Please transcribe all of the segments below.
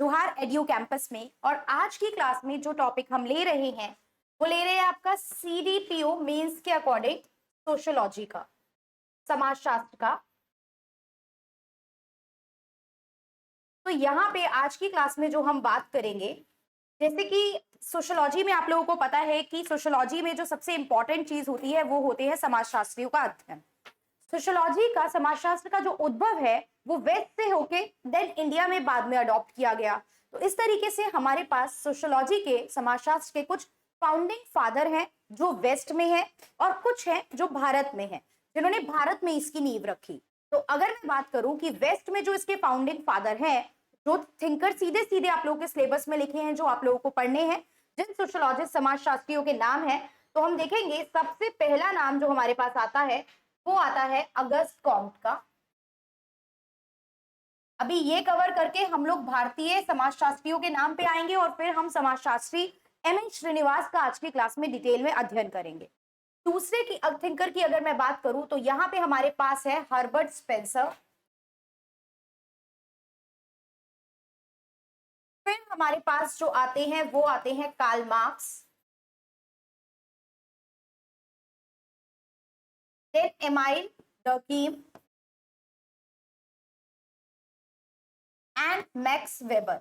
जोहार edu campus में। और आज की क्लास में जो टॉपिक हम ले रहे हैं वो ले रहे हैं आपका सीडीपीओ मेंस के अकॉर्डिंग सोशियोलॉजी का, समाजशास्त्र का। तो यहाँ पे आज की क्लास में जो हम बात करेंगे, जैसे कि सोशियोलॉजी में आप लोगों को पता है कि सोशियोलॉजी में जो सबसे इंपॉर्टेंट चीज होती है वो होते हैं समाजशास्त्रियों का अध्ययन। सोशियोलॉजी का, समाजशास्त्र का जो उद्भव है वो वेस्ट से होके देन इंडिया में बाद में अडॉप्ट किया गया। तो इस तरीके से हमारे पास सोशियोलॉजी के, समाजशास्त्र के कुछ फाउंडिंग फादर हैं जो वेस्ट में है और कुछ हैं जो भारत में है, जिन्होंने भारत में इसकी नींव रखी। तो अगर मैं बात करूं कि वेस्ट में जो इसके फाउंडिंग फादर हैं, जो थिंकर सीधे सीधे आप लोगों के सिलेबस में लिखे हैं, जो आप लोगों को पढ़ने हैं, जिन सोशियोलॉजिस्ट, समाजशास्त्रियों के नाम है, तो हम देखेंगे सबसे पहला नाम जो हमारे पास आता है वो आता है अगस्त कॉम्ट का। अभी ये कवर करके हम लोग भारतीय समाजशास्त्रियों के नाम पे आएंगे और फिर हम समाजशास्त्री एम.एन. श्रीनिवास का आज की क्लास में डिटेल में अध्ययन करेंगे। दूसरे की थिंकर की अगर मैं बात करूं तो यहाँ पे हमारे पास है हर्बर्ट स्पेंसर। फिर हमारे पास जो आते हैं वो आते हैं Karl Marx, then Emile Durkheim and Max Weber.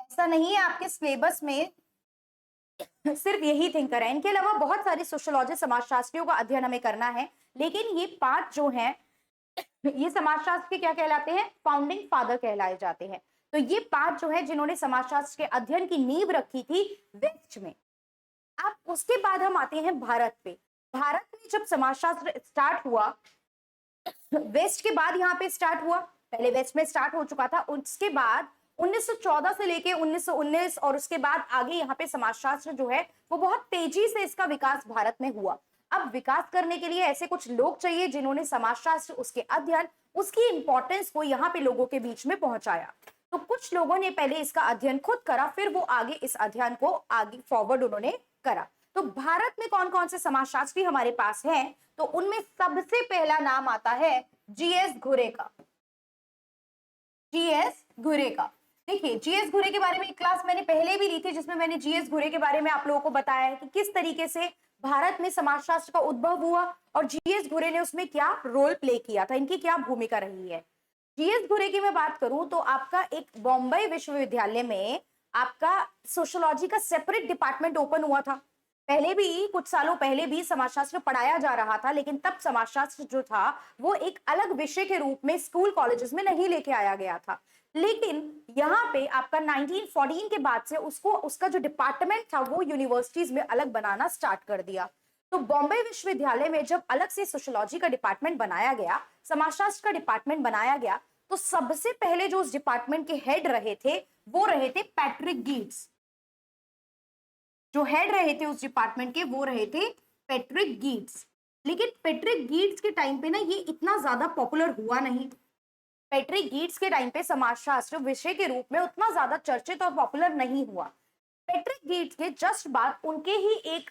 ऐसा नहीं है आपके सिलेबस में सिर्फ यही थिंकर है, इनके अलावा बहुत सारे सोशियोलॉजी, समाजशास्त्रियों का अध्ययन हमें करना है। लेकिन ये पांच जो हैं ये समाजशास्त्र के क्या कहलाते हैं? फाउंडिंग फादर कहलाए जाते हैं। तो ये पांच जो है जिन्होंने समाजशास्त्र के अध्ययन की नींव रखी थी वेस्ट में। अब उसके बाद हम आते हैं भारत पे। भारत में जब समाजशास्त्र स्टार्ट हुआ, वेस्ट के बाद यहाँ पे स्टार्ट हुआ, पहले वेस्ट में स्टार्ट हो चुका था, उसके बाद 1914 से लेके 1919 और उसके बाद आगे यहाँ पे समाजशास्त्र जो है वो बहुत तेजी से इसका विकास भारत में हुआ। अब विकास करने के लिए ऐसे कुछ लोग चाहिए जिन्होंने समाजशास्त्र, उसके अध्ययन, उसकी इंपॉर्टेंस को यहाँ पे लोगों के बीच में पहुंचाया। तो कुछ लोगों ने पहले इसका अध्ययन खुद करा, फिर वो आगे इस अध्ययन को आगे फॉरवर्ड उन्होंने करा। तो भारत में कौन कौन से समाजशास्त्री हमारे पास हैं? तो उनमें सबसे पहला नाम आता है जीएस घुरे का। जीएस घुरे का, देखिए जीएस घुरे के बारे में एक क्लास मैंने पहले भी ली थी जिसमें मैंने जीएस घुरे के बारे में आप लोगों को बताया है कि किस तरीके से भारत में समाजशास्त्र का उद्भव हुआ और जीएस घुरे ने उसमें क्या रोल प्ले किया था, इनकी क्या भूमिका रही है। जीएस घुरे की मैं बात करूं तो आपका एक बॉम्बे विश्वविद्यालय में आपका सोशियोलॉजी का सेपरेट डिपार्टमेंट ओपन हुआ था। पहले भी, कुछ सालों पहले भी समाजशास्त्र पढ़ाया जा रहा था, लेकिन तब समाजशास्त्र जो था वो एक अलग विषय के रूप में स्कूल कॉलेजेस में नहीं लेके आया गया था। लेकिन यहाँ पे आपका 1914 के बाद से उसका जो डिपार्टमेंट था वो यूनिवर्सिटीज में अलग बनाना स्टार्ट कर दिया। तो बॉम्बे विश्वविद्यालय में जब अलग से सोशियोलॉजी का डिपार्टमेंट बनाया गया, समाजशास्त्र का डिपार्टमेंट बनाया गया, तो सबसे पहले जो उस डिपार्टमेंट के हेड रहे थे वो रहे थे पैट्रिक गीट्स। जो हेड रहे थे उस डिपार्टमेंट के वो रहे थे पैट्रिक गीट्स। लेकिन पैट्रिक गीट्स के टाइम पे ना ये इतना ज्यादा पॉपुलर हुआ नहीं। पैट्रिक गीट्स के टाइम पे समाजशास्त्र विषय के रूप में उतना ज्यादा चर्चित और पॉपुलर नहीं हुआ। पैट्रिक गीट्स के जस्ट बाद उनके ही एक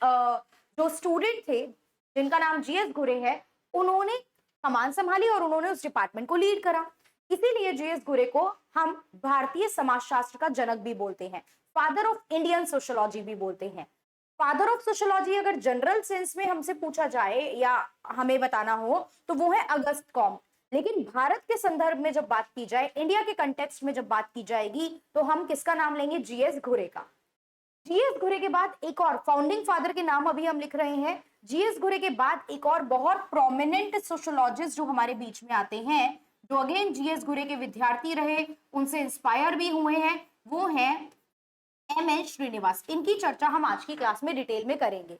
जो स्टूडेंट थे जिनका नाम जीएस घुरे है, उन्होंने कमान संभाली और उन्होंने उस डिपार्टमेंट को लीड करा। इसीलिए जीएस घुरे को हम भारतीय समाजशास्त्र का जनक भी बोलते हैं, फादर ऑफ इंडियन सोशियोलॉजी भी बोलते हैं। फादर ऑफ सोशियोलॉजी अगर जनरल सेंस में हमसे पूछा जाए या हमें बताना हो तो वो है अगस्त कॉम्ट। लेकिन भारत के संदर्भ में जब बात की जाए, इंडिया के कंटेक्स्ट में जब बात की जाएगी, तो हम किसका नाम लेंगे? जीएस घुरे का। जीएस घुरे के बाद एक और फाउंडिंग फादर के नाम अभी हम लिख रहे हैं। जीएस घुरे के बाद एक और बहुत प्रोमिनेंट सोशियोलॉजिस्ट जो हमारे बीच में आते हैं, जो अगेन जीएस घुरे के विद्यार्थी रहे, उनसे इंस्पायर भी हुए हैं, वो हैं एम.एन. श्रीनिवास। इनकी चर्चा हम आज की क्लास में डिटेल में करेंगे।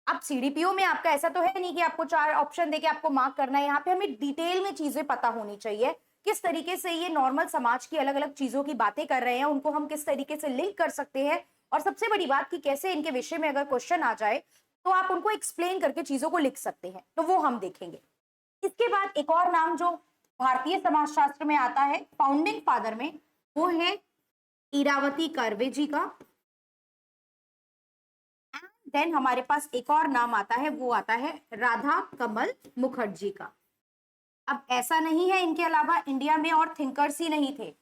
अब सीडीपीओ में आपका ऐसा तो है नहीं कि आपको 4 ऑप्शन देके आपको मार्क करना है। यहाँ पे हमें डिटेल में चीजें पता होनी चाहिए, किस तरीके से ये नॉर्मल समाज की अलग अलग चीजों की बातें कर रहे हैं, उनको हम किस तरीके से लिंक कर सकते हैं, और सबसे बड़ी बात कि कैसे इनके विषय में अगर क्वेश्चन आ जाए तो आप उनको एक्सप्लेन करके चीजों को लिख सकते हैं, तो वो हम देखेंगे। इसके बाद एक और नाम जो भारतीय समाजशास्त्र में आता है फाउंडिंग फादर में, वो है इरावती कर्वे जी का। देन हमारे पास एक और नाम आता है, वो आता है राधा कमल मुखर्जी का। अब ऐसा नहीं है इनके अलावा इंडिया में और थिंकर्स ही नहीं थे,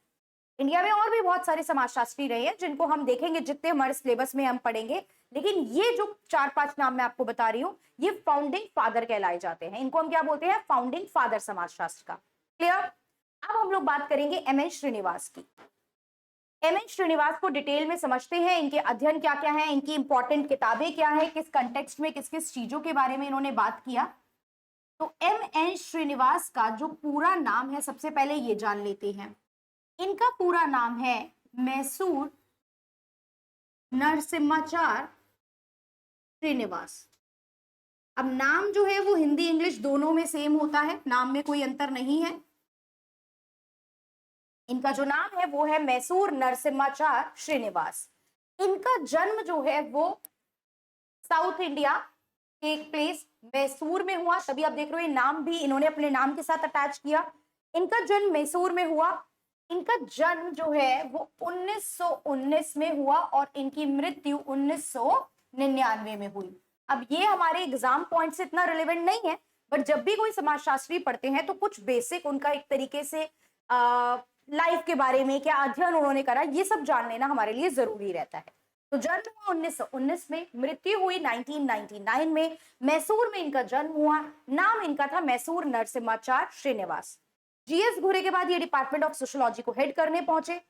इंडिया में और भी बहुत सारे समाजशास्त्री रहे हैं जिनको हम देखेंगे जितने हमारे सिलेबस में हम पढ़ेंगे, लेकिन ये जो 4-5 नाम मैं आपको बता रही हूँ ये फाउंडिंग फादर कहलाए जाते हैं। इनको हम क्या बोलते हैं? फाउंडिंग फादर समाजशास्त्र का। क्लियर? अब हम लोग बात करेंगे एम एन श्रीनिवास की। एम एन श्रीनिवास को डिटेल में समझते हैं, इनके अध्ययन क्या क्या है, इनकी इंपॉर्टेंट किताबें क्या है, किस कंटेक्स्ट में किस किस चीजों के बारे में इन्होंने बात किया। तो एम एन श्रीनिवास का जो पूरा नाम है सबसे पहले ये जान लेते हैं। इनका पूरा नाम है मैसूर नरसिम्हाचार श्रीनिवास। अब नाम जो है वो हिंदी इंग्लिश दोनों में सेम होता है, नाम में कोई अंतर नहीं है। इनका जो नाम है वो है मैसूर नरसिम्हाचार श्रीनिवास। इनका जन्म जो है वो साउथ इंडिया के एक प्लेस मैसूर में हुआ, तभी आप देख रहे हो नाम भी इन्होंने अपने नाम के साथ अटैच किया। इनका जन्म मैसूर में हुआ। इनका जन्म जो है वो 1919 में हुआ और इनकी मृत्यु 1999 में हुई। अब ये हमारे एग्जाम पॉइंट से इतना रिलेवेंट नहीं है, बट जब भी कोई समाजशास्त्री पढ़ते हैं तो कुछ बेसिक उनका एक तरीके से लाइफ के बारे में, क्या अध्ययन उन्होंने करा, ये सब जान लेना हमारे लिए जरूरी रहता है। तो जन्म हुआ 1919 में, मृत्यु हुई 1999 में। मैसूर में इनका जन्म हुआ। नाम इनका था मैसूर नरसिम्हाचार श्रीनिवास। जीएस घुरे के बाद ये डिपार्टमेंट ऑफ सोशियोलॉजी को हेड करने पहुंचे।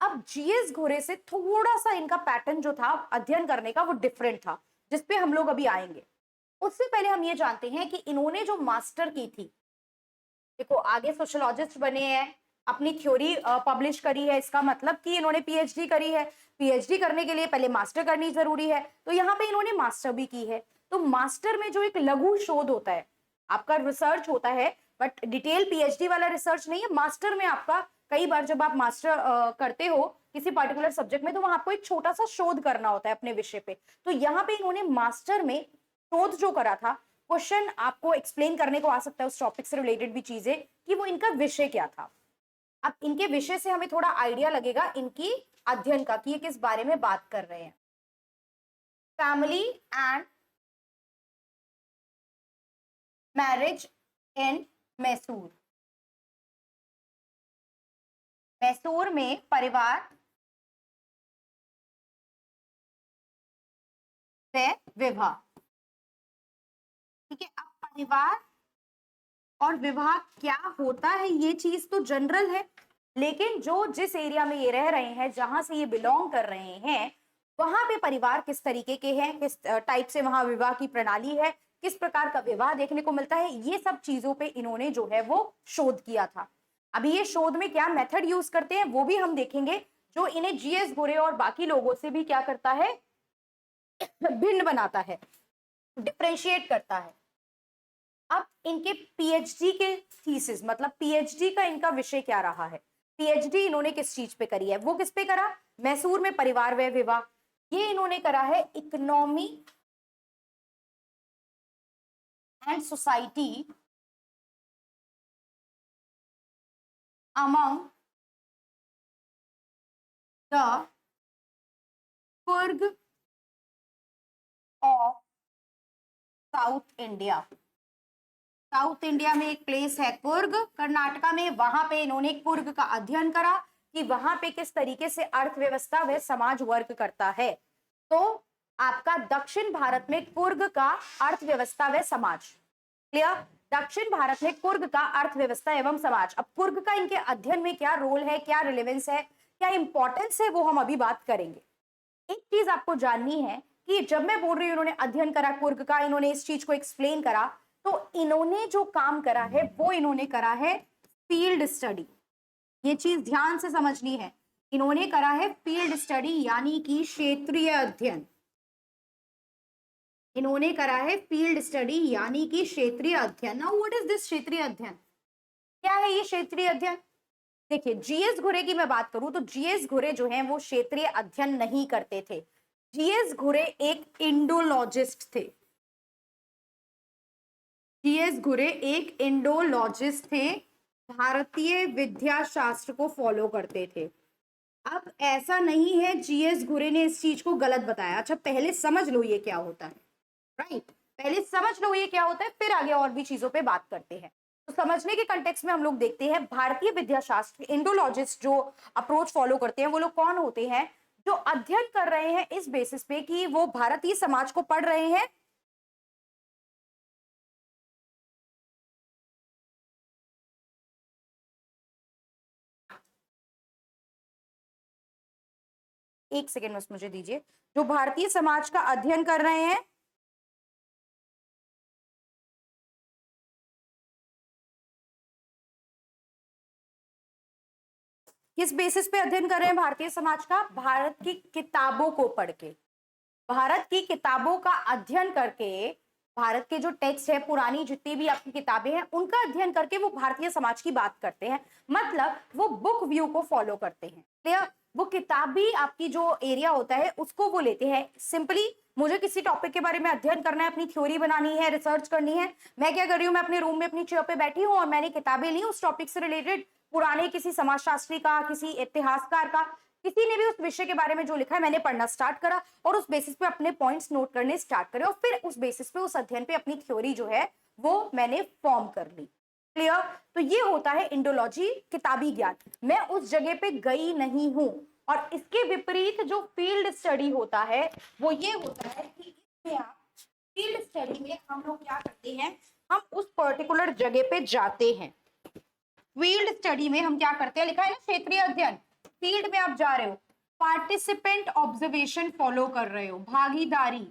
अब जीएस घुरे से थोड़ा सा इनका पैटर्न जो था अध्ययन करने का वो डिफरेंट था, जिसपे हम लोग अभी आएंगे। उससे पहले हम ये जानते हैं कि इन्होंने जो मास्टर की थी, देखो आगे सोशियोलॉजिस्ट बने हैं, अपनी थ्योरी पब्लिश करी है, इसका मतलब कि इन्होंने पीएचडी करी है। पीएचडी करने के लिए पहले मास्टर करनी जरूरी है, तो यहाँ पे इन्होंने मास्टर भी की है। तो मास्टर में जो एक लघु शोध होता है, आपका रिसर्च होता है, बट डिटेल पीएचडी वाला रिसर्च नहीं है। मास्टर में आपका कई बार जब आप मास्टर करते हो किसी पर्टिकुलर सब्जेक्ट में, तो वहां आपको एक छोटा सा शोध करना होता है अपने विषय पे। तो यहाँ पे इन्होंने मास्टर में शोध जो करा था, क्वेश्चन आपको एक्सप्लेन करने को आ सकता है उस टॉपिक से रिलेटेड भी चीजें, कि वो इनका विषय क्या था। अब इनके विषय से हमें थोड़ा आइडिया लगेगा इनकी अध्ययन का कि ये किस बारे में बात कर रहे हैं। Family and marriage in Mysore. Mysore में परिवार से विवाह। ठीक है, अब परिवार और विवाह क्या होता है ये चीज तो जनरल है, लेकिन जो जिस एरिया में ये रह रहे हैं, जहां से ये बिलोंग कर रहे हैं, वहां पे परिवार किस तरीके के हैं, किस टाइप से वहां विवाह की प्रणाली है, किस प्रकार का विवाह देखने को मिलता है, ये सब चीजों पे इन्होंने जो है वो शोध किया था। अभी ये शोध में क्या मेथड यूज करते हैं वो भी हम देखेंगे, जो इन्हें जीएस घुरे और बाकी लोगों से भी क्या करता है, भिन्न बनाता है, डिफरेंशिएट करता है। अब इनके पीएचडी के थीसिस, मतलब पीएचडी का इनका विषय क्या रहा है, पीएचडी इन्होंने किस चीज पे करी है, वो किस पे करा, मैसूर में परिवार व विवाह। ये इन्होंने करा है economy and society among the Coorg of south India. South India में एक प्लेस है कुर्ग, कर्नाटका में, वहां पे इन्होंने कुर्ग का अध्ययन करा कि वहां पे किस तरीके से अर्थव्यवस्था व समाज वर्क करता है। तो आपका दक्षिण भारत में कुर्ग का अर्थव्यवस्था व समाज, क्लियर, दक्षिण भारत में कुर्ग का अर्थव्यवस्था एवं समाज। अब कुर्ग का इनके अध्ययन में क्या रोल है, क्या रिलेवेंस है, क्या इंपॉर्टेंस है, वो हम अभी बात करेंगे। एक चीज आपको जाननी है कि जब मैं बोल रही हूँ इन्होंने अध्ययन करा कुर्ग का, इन्होंने इस चीज को एक्सप्लेन करा, तो इन्होंने जो काम करा है वो इन्होंने करा है फील्ड स्टडी। ये चीज ध्यान से समझनी है, इन्होंने करा है फील्ड स्टडी यानी कि क्षेत्रीय अध्ययन। इन्होंने करा है फील्ड स्टडी यानी कि क्षेत्रीय अध्ययन। नाउ व्हाट इज दिस क्षेत्रीय अध्ययन, क्या है ये क्षेत्रीय अध्ययन? देखिए जीएस घुरे की मैं बात करूं तो जीएस घुरे जो है वो क्षेत्रीय अध्ययन नहीं करते थे। जीएस घुरे एक इंडोलॉजिस्ट थे। जीएस घुरे एक इंडोलॉजिस्ट थे, भारतीय विद्या शास्त्र को फॉलो करते थे। अब ऐसा नहीं है जीएस घुरे ने इस चीज को गलत बताया। अच्छा पहले समझ लो ये क्या होता है, राइट, पहले समझ लो ये क्या होता है, फिर आगे और भी चीजों पे बात करते हैं। तो समझने के कंटेक्स्ट में हम लोग देखते हैं भारतीय विद्याशास्त्र इंडोलॉजिस्ट जो अप्रोच फॉलो करते हैं वो लोग कौन होते हैं, जो अध्ययन कर रहे हैं इस बेसिस पे कि वो भारतीय समाज को पढ़ रहे हैं। एक सेकेंड बस मुझे दीजिए। जो भारतीय समाज का अध्ययन कर रहे हैं, किस बेसिस पे अध्ययन कर रहे हैं भारतीय समाज का? भारत की किताबों को पढ़ के, भारत की किताबों का अध्ययन करके, भारत के जो टेक्स्ट है, पुरानी जितनी भी आपकी किताबें हैं, उनका अध्ययन करके वो भारतीय समाज की बात करते हैं। मतलब वो बुक व्यू को फॉलो करते हैं। क्लियर? वो किताबी आपकी जो एरिया होता है उसको वो लेते हैं। सिंपली मुझे किसी टॉपिक के बारे में अध्ययन करना है, अपनी थ्योरी बनानी है, रिसर्च करनी है, मैं क्या कर रही हूँ, मैं अपने रूम में अपनी चेयर पे बैठी हूँ और मैंने किताबें ली उस टॉपिक से रिलेटेड, पुराने किसी समाजशास्त्री का, किसी इतिहासकार का, किसी ने भी उस विषय के बारे में जो लिखा है मैंने पढ़ना स्टार्ट करा और उस बेसिस पे अपने पॉइंट्स नोट करने स्टार्ट करे और फिर उस बेसिस पे, उस अध्ययन पे अपनी थ्योरी जो है वो मैंने फॉर्म कर ली। क्लियर? तो ये होता है इंडोलॉजी, किताबी ज्ञान। मैं उस जगह पे गई नहीं हूं। और इसके विपरीत जो फील्ड स्टडी होता है वो ये होता है कि इसमें आप फील्ड स्टडी में हम लोग क्या करते हैं, हम उस पर्टिकुलर जगह पे जाते हैं। फील्ड स्टडी में हम क्या करते हैं, लिखा है ना क्षेत्रीय अध्ययन, फील्ड में आप जा रहे हो, पार्टिसिपेंट ऑब्जर्वेशन फॉलो कर रहे हो, भागीदारी,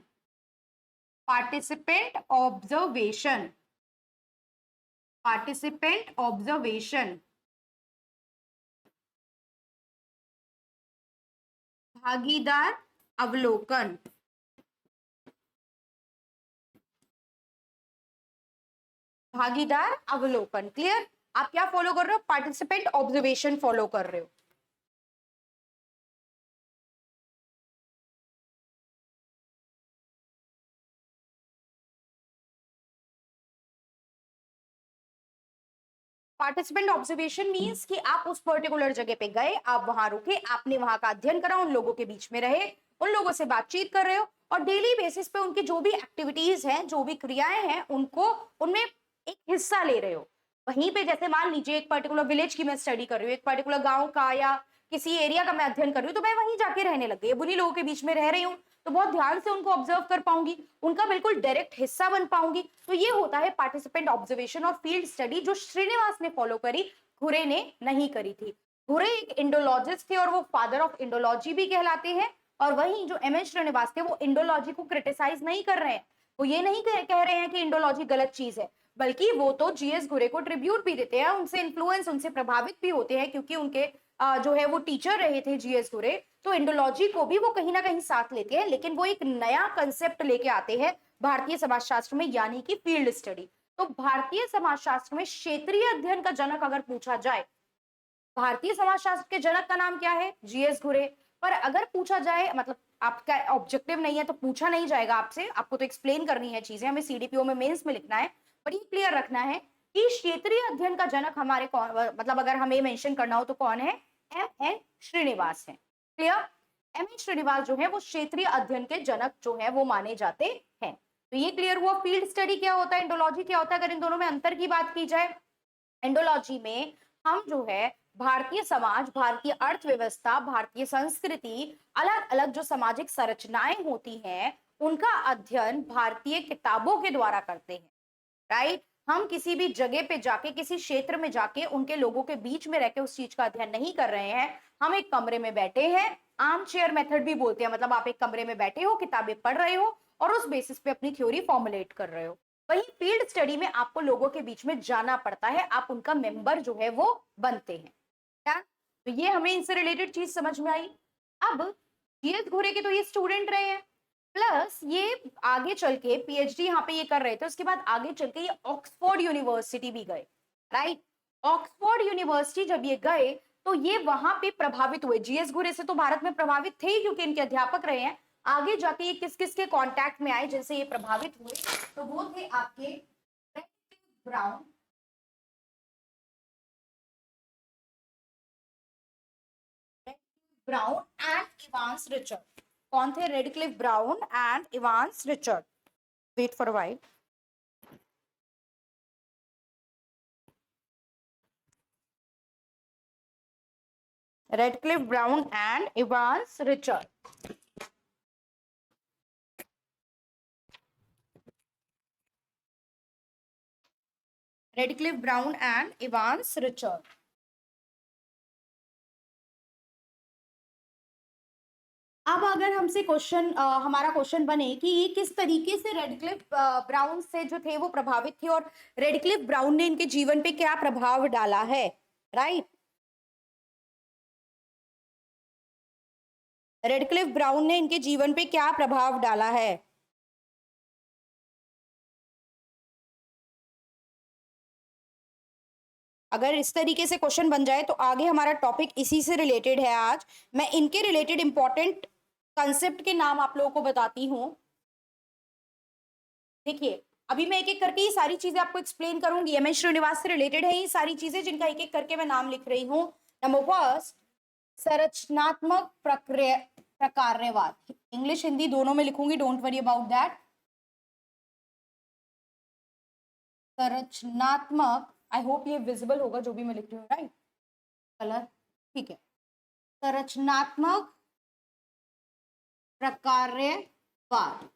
पार्टिसिपेंट ऑब्जर्वेशन, पार्टिसिपेंट ऑब्जर्वेशन, भागीदार अवलोकन, भागीदार अवलोकन। क्लियर? आप क्या फॉलो कर रहे हो? पार्टिसिपेंट ऑब्जर्वेशन फॉलो कर रहे हो। पार्टिसिपेंट ऑब्जर्वेशन मींस कि आप उस पर्टिकुलर जगह पे गए, आप वहां रुके, आपने वहां का अध्ययन करा, उन लोगों के बीच में रहे, उन लोगों से बातचीत कर रहे हो और डेली बेसिस पे उनकी जो भी एक्टिविटीज हैं, जो भी क्रियाएं हैं, उनको उनमें एक हिस्सा ले रहे हो। वहीं पे जैसे मान लीजिए एक पर्टिकुलर विलेज की मैं स्टडी कर रही हूँ, एक पर्टिकुलर गांव का या किसी एरिया का मैं अध्ययन कर रही हूँ, तो मैं वहीं जाके रहने लग गई, उन्हीं लोगों के बीच में रह रही हूँ, तो बहुत ध्यान से उनको ऑब्जर्व कर पाऊंगी, उनका बिल्कुल डायरेक्ट हिस्सा बन पाऊंगी। तो ये होता है पार्टिसिपेंट ऑब्जर्वेशन और फील्ड स्टडी, जो श्रीनिवास ने फॉलो करी, घुरे ने नहीं करी थी। घुरे एक इंडोलॉजिस्ट थे और वो फादर ऑफ इंडोलॉजी भी कहलाते हैं। और वहीं जो एम एन श्रीनिवास थे वो इंडोलॉजी को क्रिटिसाइज नहीं कर रहे हैं, वो ये नहीं कह रहे हैं कि इंडोलॉजी गलत चीज है, बल्कि वो तो जीएस घुरे को ट्रिब्यूट भी देते हैं, उनसे इन्फ्लुएंस, उनसे प्रभावित भी होते हैं, क्योंकि उनके जो है वो टीचर रहे थे जीएस घुरे, तो इंडोलॉजी को भी वो कहीं ना कहीं साथ लेते हैं, लेकिन वो एक नया कंसेप्ट लेके आते हैं भारतीय समाजशास्त्र में, यानी कि फील्ड स्टडी। तो भारतीय समाजशास्त्र में क्षेत्रीय अध्ययन का जनक अगर पूछा जाए, भारतीय समाजशास्त्र के जनक का नाम क्या है? जीएस घुरे। पर अगर पूछा जाए, मतलब आपका ऑब्जेक्टिव नहीं है तो पूछा नहीं जाएगा आपसे, आपको तो एक्सप्लेन करनी है चीजें, हमें सीडीपीओ में मेंस में लिखना है, पर ये क्लियर रखना है कि क्षेत्रीय अध्ययन का जनक हमारे कौन, मतलब अगर हमें मेंशन करना हो तो कौन है? एम एन श्रीनिवास है। क्लियर? एम एन श्रीनिवास जो है वो क्षेत्रीय अध्ययन के जनक जो है वो माने जाते हैं। तो ये क्लियर हुआ फील्ड स्टडी क्या होता है, इंडोलॉजी क्या होता है। अगर इन दोनों में अंतर की बात की जाए, इंडोलॉजी में हम जो है भारतीय समाज, भारतीय अर्थव्यवस्था, भारतीय संस्कृति, अलग अलग जो सामाजिक संरचनाएं होती हैं उनका अध्ययन भारतीय किताबों के द्वारा करते हैं। राइट? हम किसी भी जगह पे जाके, किसी क्षेत्र में जाके उनके लोगों के बीच में रहकर उस चीज का अध्ययन नहीं कर रहे हैं, हम एक कमरे में बैठे हैं, आर्म चेयर मेथड भी बोलते हैं, मतलब आप एक कमरे में बैठे हो, किताबें पढ़ रहे हो और उस बेसिस पे अपनी थ्योरी फॉर्मुलेट कर रहे हो। वही फील्ड स्टडी में आपको लोगों के बीच में जाना पड़ता है, आप उनका मेंबर जो है वो बनते हैं। क्या? तो ये हमें इनसे रिलेटेड चीज समझ में आई। अब जीएस घुरे के तो ये स्टूडेंट रहे हैं, प्लस ये आगे चल के पीएचडी यहाँ पे ये कर रहे थे, उसके बाद आगे चल के ये ऑक्सफोर्ड यूनिवर्सिटी भी गए। राइट? ऑक्सफोर्ड यूनिवर्सिटी जब ये गए तो ये वहां पे प्रभावित हुए, जीएस घुरे से तो भारत में प्रभावित थे ही क्योंकि इनके अध्यापक रहे हैं। आगे जाके ये किस किस के कांटेक्ट में आए जिनसे ये प्रभावित हुए, तो वो थे आपके Brown, Brown and Evans Richard. कौन थे? Radcliffe Brown and Evans Richard. Wait for a while. Radcliffe Brown and Evans Richard. Radcliffe Brown and Evans Richard. अब अगर हमसे क्वेश्चन हमारा क्वेश्चन बने कि ये किस तरीके से रेडक्लिफ ब्राउन से जो थे वो प्रभावित थे और रेडक्लिफ ब्राउन ने इनके जीवन पे क्या प्रभाव डाला है, राइट। रेडक्लिफ ब्राउन ने इनके जीवन पे क्या प्रभाव डाला है। अगर इस तरीके से क्वेश्चन बन जाए तो आगे हमारा टॉपिक इसी से रिलेटेड है। आज मैं इनके रिलेटेड इंपॉर्टेंट कंसेप्ट के नाम आप लोगों को बताती हूँ। देखिए अभी मैं एक एक करके ये सारी चीजें आपको एक्सप्लेन करूंगी। एम एस श्रीनिवास से रिलेटेड है ये सारी चीजें जिनका एक एक करके मैं नाम लिख रही हूँ। नंबर फर्स्ट, संरचनात्मक प्रकार्यवाद। इंग्लिश हिंदी दोनों में लिखूंगी, डोंट वरी अबाउट दैट। संरचनात्मक, आई होप ये विजिबल होगा जो भी मैं लिख रही हूँ, राइट, कलर, ठीक है। संरचनात्मक प्रकार्यवाद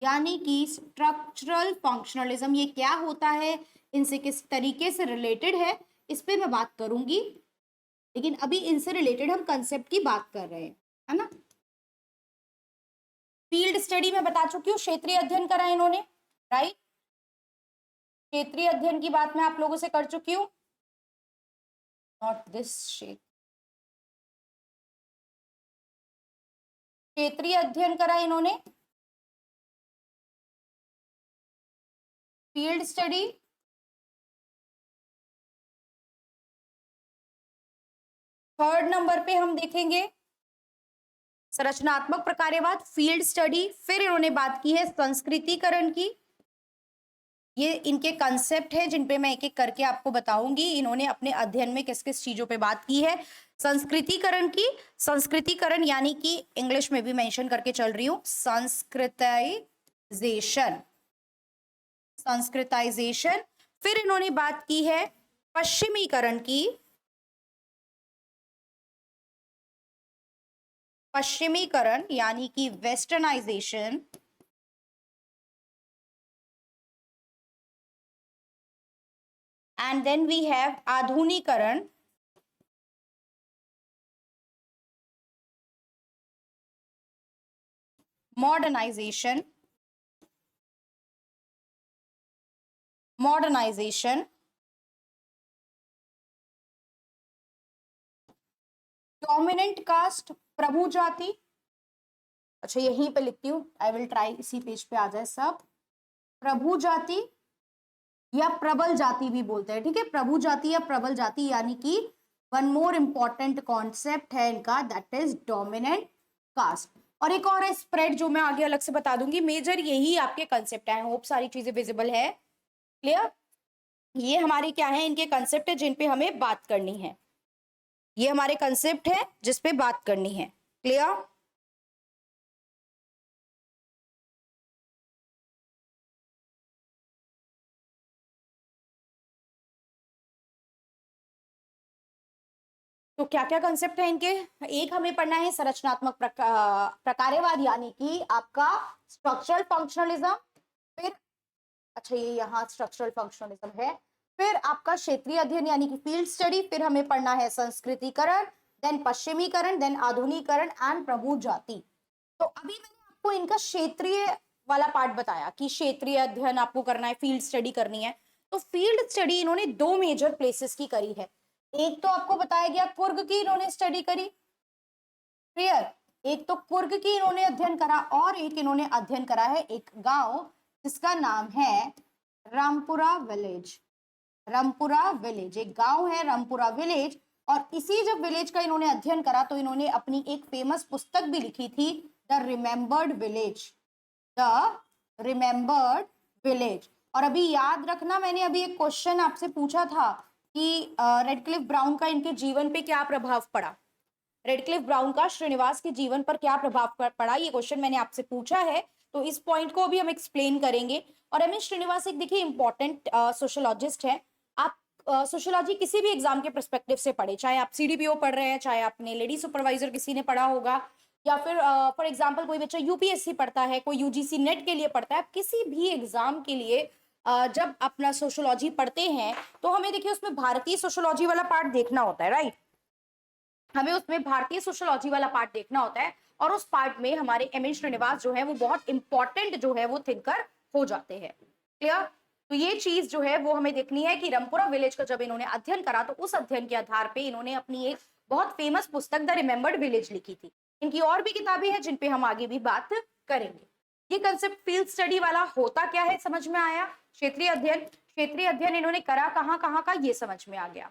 यानी कि स्ट्रक्चरल फंक्शनलिज्म, ये क्या होता है, इनसे किस तरीके से रिलेटेड है, इस पे मैं बात करूंगी। लेकिन अभी इनसे रिलेटेड हम कंसेप्ट की बात कर रहे हैं, है ना। फील्ड स्टडी में बता चुकी हूँ, क्षेत्रीय अध्ययन करा इन्होंने, राइट। क्षेत्रीय अध्ययन की बात मैं आप लोगों से कर चुकी हूँ। नॉट दिस क्षेत्र, क्षेत्रीय अध्ययन करा इन्होंने, फील्ड स्टडी। थर्ड नंबर पे हम देखेंगे संरचनात्मक प्रकार्यवाद, फील्ड स्टडी। फिर इन्होंने बात की है संस्कृतिकरण की। ये इनके कंसेप्ट है जिन पे मैं एक एक करके आपको बताऊंगी। इन्होंने अपने अध्ययन में किस किस चीजों पे बात की है। संस्कृतिकरण की, संस्कृतिकरण यानी कि इंग्लिश में भी मेंशन करके चल रही हूं, संस्कृताइजेशन, संस्कृताइजेशन। फिर इन्होंने बात की है पश्चिमीकरण की, पश्चिमीकरण यानी कि westernization. And then we have आधुनिकरण, मॉडर्नाइजेशन, मॉडर्नाइजेशन। डोमिनेंट कास्ट, प्रभु जाति। अच्छा यहीं पे लिखती हूँ, आई विल ट्राई इसी पेज पे आ जाए सब। प्रभु जाति या प्रबल जाति भी बोलते हैं, ठीक है, प्रभु जाति या प्रबल जाति, यानी कि वन मोर इंपॉर्टेंट कॉन्सेप्ट है इनका, दैट इज डोमिनेंट कास्ट। और एक और है स्प्रेड, जो मैं आगे अलग से बता दूंगी। मेजर यही आपके कंसेप्ट है। होप सारी चीजें विजिबल है, क्लियर। ये हमारे क्या है, इनके कंसेप्ट है जिन पे हमें बात करनी है। ये हमारे कंसेप्ट है जिसपे बात करनी है, क्लियर। तो क्या क्या कंसेप्ट है इनके। एक हमें पढ़ना है संरचनात्मक प्रकार्यवाद यानी कि आपका स्ट्रक्चरल फंक्शनलिज्म। फिर अच्छा ये यहाँ स्ट्रक्चरल फंक्शनलिज्म है। फिर आपका क्षेत्रीय अध्ययन यानी कि फील्ड स्टडी। फिर हमें पढ़ना है संस्कृतिकरण, देन पश्चिमीकरण, देन आधुनिकरण एंड प्रभु जाति। तो अभी मैंने आपको इनका क्षेत्रीय वाला पार्ट बताया कि क्षेत्रीय अध्ययन आपको करना है, फील्ड स्टडी करनी है। तो फील्ड स्टडी इन्होंने दो मेजर प्लेसेस की करी है। एक तो आपको बताया गया कुर्ग की इन्होंने स्टडी करी, क्लियर। एक तो कुर्ग की इन्होंने अध्ययन करा और एक इन्होंने अध्ययन करा है एक गांव जिसका नाम है रामपुरा विलेज। रामपुरा विलेज एक गांव है, रामपुरा विलेज। और इसी जब विलेज का इन्होंने अध्ययन करा तो इन्होंने अपनी एक फेमस पुस्तक भी लिखी थी, the remembered village, the remembered village. और अभी याद रखना, मैंने अभी एक क्वेश्चन आपसे पूछा था कि रेडक्लिफ ब्राउन का इनके जीवन पे क्या प्रभाव पड़ा। रेडक्लिफ ब्राउन का श्रीनिवास के जीवन पर क्या प्रभाव पड़ा, ये क्वेश्चन मैंने आपसे पूछा है। तो इस पॉइंट को भी हम एक्सप्लेन करेंगे। और एम एस श्रीनिवास एक देखिए इंपॉर्टेंट सोशोलॉजिस्ट है। आप सोशियोलॉजी किसी भी एग्जाम के पर्सपेक्टिव से पढ़े, चाहे आप सीडीपीओ पढ़ रहे हैं, चाहे आपने लेडी सुपरवाइजर किसी ने पढ़ा होगा, या फिर फॉर एग्जांपल कोई बच्चा यूपीएससी पढ़ता है, कोई यूजीसी नेट के लिए पढ़ता है, किसी भी एग्जाम के लिए जब अपना सोशियोलॉजी पढ़ते हैं तो हमें देखिए उसमें भारतीय सोशियोलॉजी वाला पार्ट देखना होता है, राइट। हमें उसमें भारतीय सोशियोलॉजी वाला पार्ट देखना होता है, और उस पार्ट में हमारे एम एन श्रीनिवास जो है वो बहुत इंपॉर्टेंट जो है वो थिंकर हो जाते हैं। क्लियर? तो ये चीज जो है वो हमें देखनी है कि रंगपुरा विलेज का जब इन्होंने अध्ययन करा तो उस अध्ययन के आधार पे इन्होंने अपनी एक बहुत फेमस पुस्तक द रिमेम्बर्ड विलेज लिखी थी। इनकी और भी किताबें हैं जिन पे हम आगे भी बात करेंगे। ये कंसेप्ट फील्ड स्टडी वाला होता क्या है समझ में आया। क्षेत्रीय अध्ययन इन्होंने करा कहाँ कहाँ का, ये समझ में आ गया।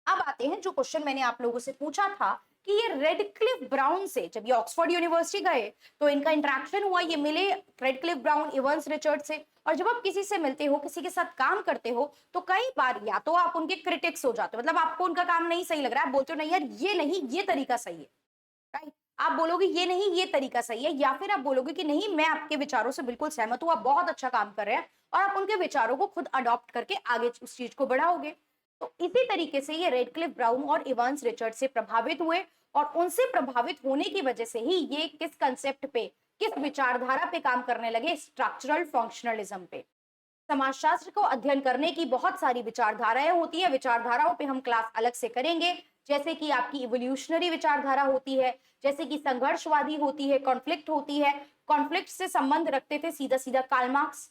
अब आते हैं जो क्वेश्चन मैंने आप लोगों से पूछा था कि ये रेडक्लिफ ब्राउन से जब ये ऑक्सफोर्ड यूनिवर्सिटी गए तो इनका इंटरेक्शन हुआ, ये मिले रेडक्लिफ ब्राउन, इवांस रिचर्ड से। और जब आप किसी से मिलते हो, किसी के साथ काम करते हो, तो कई बार या तो आप उनके क्रिटिक्स हो जाते हो, मतलब आपको उनका काम नहीं सही लग रहा है, आप बोलते हो नहीं यार ये नहीं, ये तरीका सही है, राइट। आप बोलोगे ये नहीं, ये तरीका सही है, या फिर आप बोलोगे कि नहीं मैं आपके विचारों से बिल्कुल सहमत हूं, आप बहुत अच्छा काम कर रहे हैं, और आप उनके विचारों को खुद अडॉप्ट करके आगे उस चीज को बढ़ाओगे। तो इसी तरीके से ये रेडक्लिफ ब्राउन और इवांस रिचर्ड से प्रभावित हुए, और उनसे प्रभावित होने की वजह से ही ये किस कंसेप्ट पे, किस विचारधारा पे काम करने लगे, स्ट्रक्चरल फंक्शनलिज्म पे। समाजशास्त्र को अध्ययन करने की बहुत सारी विचारधाराएं होती है, विचारधाराओं पे हम क्लास अलग से करेंगे, जैसे कि आपकी इवोल्यूशनरी विचारधारा होती है, जैसे कि संघर्षवादी होती है, कॉन्फ्लिक्ट होती है। कॉन्फ्लिक्ट से संबंध रखते थे सीधा सीधा कार्ल मार्क्स।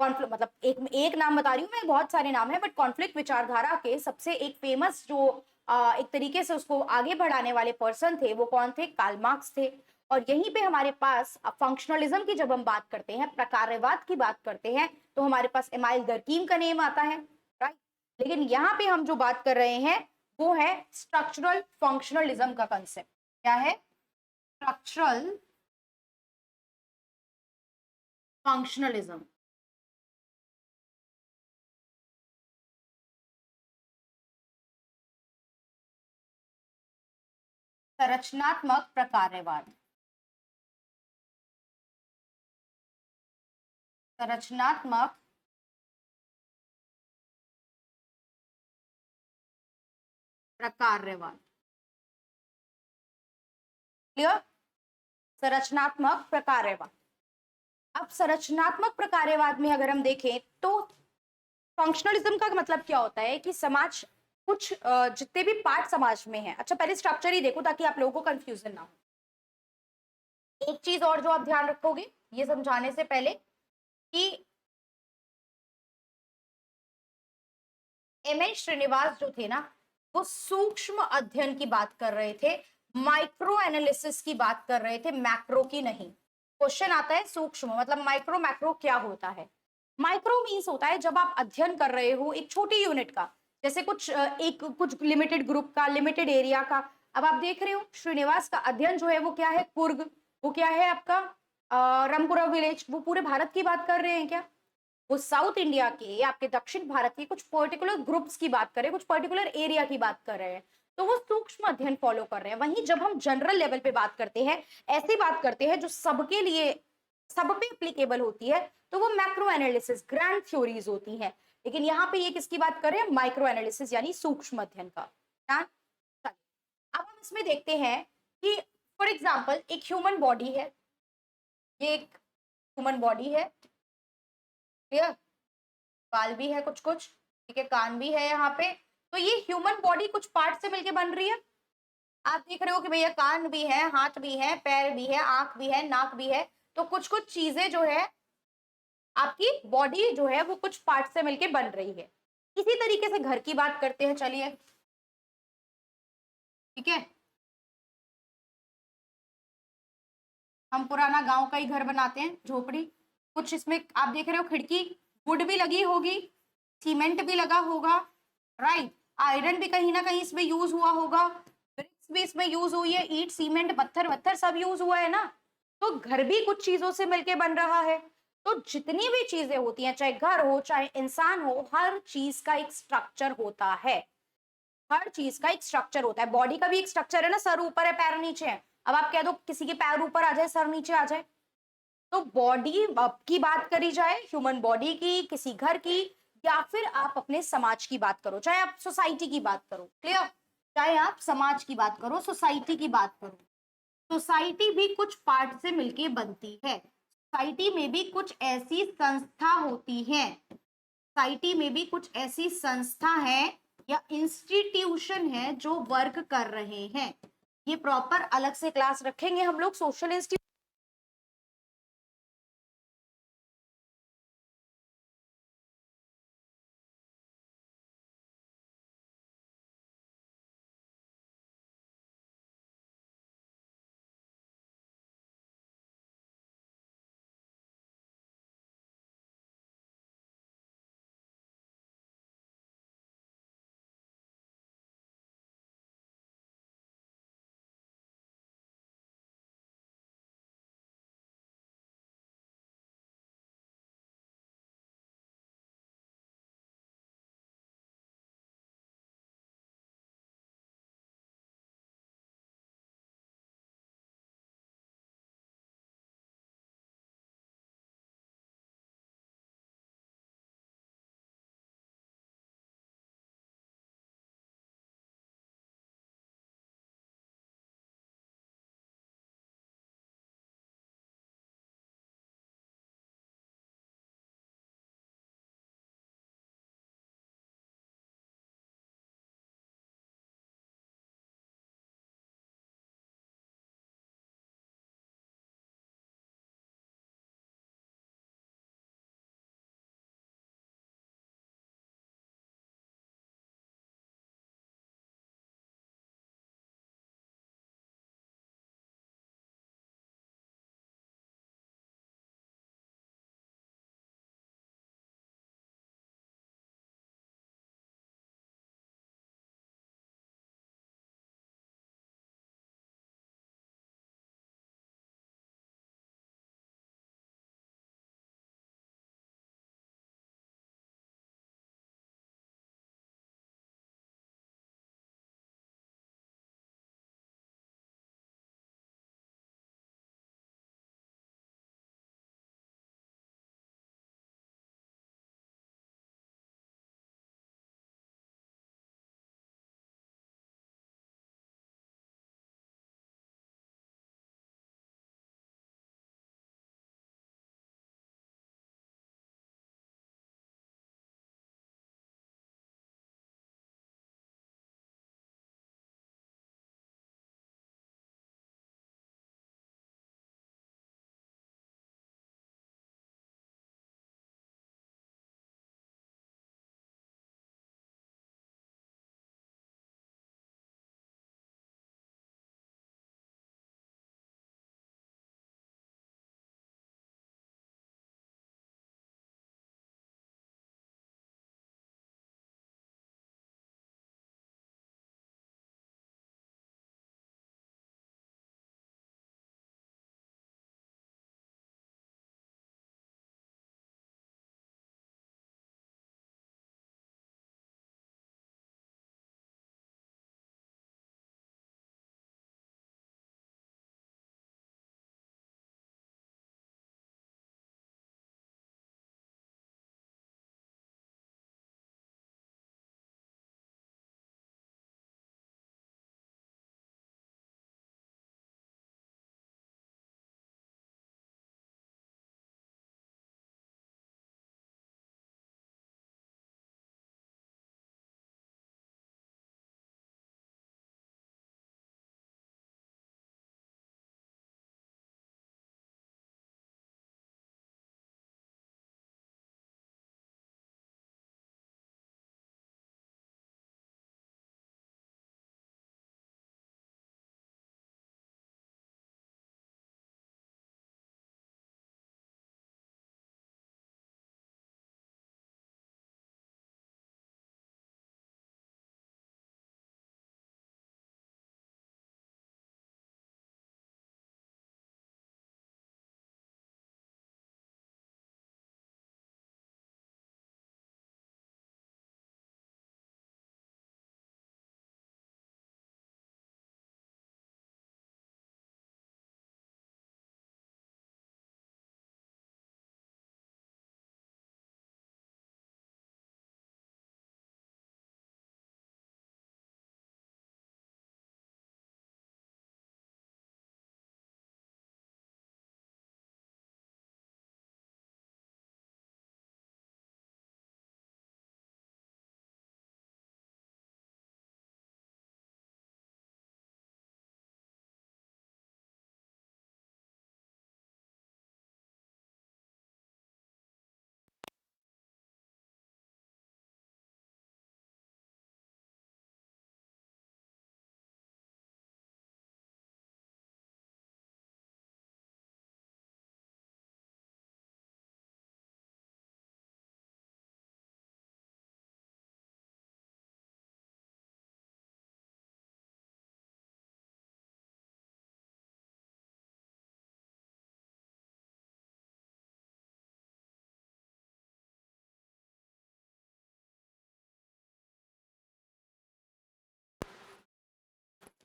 कॉन्फ्लिक्ट मतलब एक नाम बता रही हूँ मैं, बहुत सारे नाम है, बट कॉन्फ्लिक्ट विचारधारा के सबसे एक फेमस जो एक तरीके से उसको आगे बढ़ाने वाले पर्सन थे वो कौन थे, कार्ल मार्क्स थे। और यहीं पे हमारे पास फंक्शनलिज्म की जब हम बात करते हैं, प्रकारवाद की बात करते हैं, तो हमारे पास एमाइल दर्कीम का नेम आता है, राइट। लेकिन यहाँ पे हम जो बात कर रहे हैं वो है स्ट्रक्चरल फंक्शनलिज्म का कंसेप्ट। क्या है? Structural functionalism. संरचनात्मक प्रकारवाद। संरचनात्मक प्रकारवाद। क्लियर? संरचनात्मक प्रकारवाद। अब संरचनात्मक प्रकारवाद में अगर हम देखें तो फंक्शनलिज्म का मतलब क्या होता है कि समाज कुछ जितने भी पार्ट समाज में है, अच्छा पहले स्ट्रक्चर ही देखो ताकि आप लोगों को कंफ्यूजन ना हो। एक चीज और जो आप ध्यान रखोगे ये समझाने से पहले कि एम एन श्रीनिवास जो थे ना वो सूक्ष्म अध्ययन की बात कर रहे थे, माइक्रो एनालिसिस की बात कर रहे थे, मैक्रो की नहीं। क्वेश्चन आता है सूक्ष्म मतलब माइक्रो, मैक्रो क्या होता है? माइक्रो मीन्स होता है जब आप अध्ययन कर रहे हो एक छोटी यूनिट का, जैसे कुछ लिमिटेड ग्रुप का, लिमिटेड एरिया का। अब आप देख रहे हो श्रीनिवास का अध्ययन जो है वो क्या है, कुर्ग, वो क्या है आपका रामपुरा विलेज, वो पूरे भारत की बात कर रहे हैं क्या? वो साउथ इंडिया के, आपके दक्षिण भारत के कुछ पर्टिकुलर ग्रुप्स की बात कर रहे हैं, कुछ पर्टिकुलर एरिया की बात कर रहे हैं, तो वो सूक्ष्म अध्ययन फॉलो कर रहे हैं। वहीं जब हम जनरल लेवल पे बात करते हैं, ऐसी बात करते हैं जो सबके लिए, सब पे एप्लीकेबल होती है, तो वो मैक्रो एनालिसिस, ग्रैंड थ्योरीज होती हैं। लेकिन यहाँ पे ये किसकी बात कर रहे हैं, माइक्रो एनालिसिस यानी सूक्ष्म अध्ययन का। अब हम इसमें देखते हैं कि फॉर एग्जाम्पल एक ह्यूमन बॉडी है, ये एक ह्यूमन बॉडी है, क्लियर, बाल भी है कुछ कुछ, ठीक है, कान भी है यहाँ पे। तो ये ह्यूमन बॉडी कुछ पार्ट से मिलके बन रही है। आप देख रहे हो कि भैया कान भी है, हाथ भी है, पैर भी है, आंख भी है, नाक भी है, तो कुछ कुछ चीजें जो है आपकी बॉडी जो है वो कुछ पार्ट से मिलके बन रही है। इसी तरीके से घर की बात करते हैं, चलिए, ठीक है, हम पुराना गांव का ही घर बनाते हैं, झोपड़ी, कुछ इसमें आप देख रहे हो खिड़की, वुड भी लगी होगी, सीमेंट भी लगा होगा, राइट, आयरन भी कहीं ना कहीं इसमें यूज हुआ होगा, ब्रिक्स भी इसमें यूज हुई है, ईट, सीमेंट, पत्थर वत्थर सब यूज हुआ है ना। तो घर भी कुछ चीजों से मिलके बन रहा है। तो जितनी भी चीजें होती हैं, चाहे घर हो चाहे इंसान हो, हर चीज का एक स्ट्रक्चर होता है, हर चीज का एक स्ट्रक्चर होता है। बॉडी का भी एक स्ट्रक्चर है ना, सर ऊपर है पैर नीचे है। अब आप कह दो किसी के पैर ऊपर आ जाए सर नीचे आ जाए, तो बॉडी की बात करी जाए, ह्यूमन बॉडी की, किसी घर की, या फिर आप अपने समाज की बात करो, चाहे आप सोसाइटी की बात करो, क्लियर, चाहे आप समाज की बात करो, सोसाइटी की बात करो। सोसाइटी भी कुछ पार्ट से मिलके बनती है। सोसाइटी में भी कुछ ऐसी संस्था होती है, सोसाइटी में भी कुछ ऐसी संस्था है या इंस्टीट्यूशन है जो वर्क कर रहे हैं। ये प्रॉपर अलग से क्लास रखेंगे हम लोग सोशल इंस्टीट्यूशन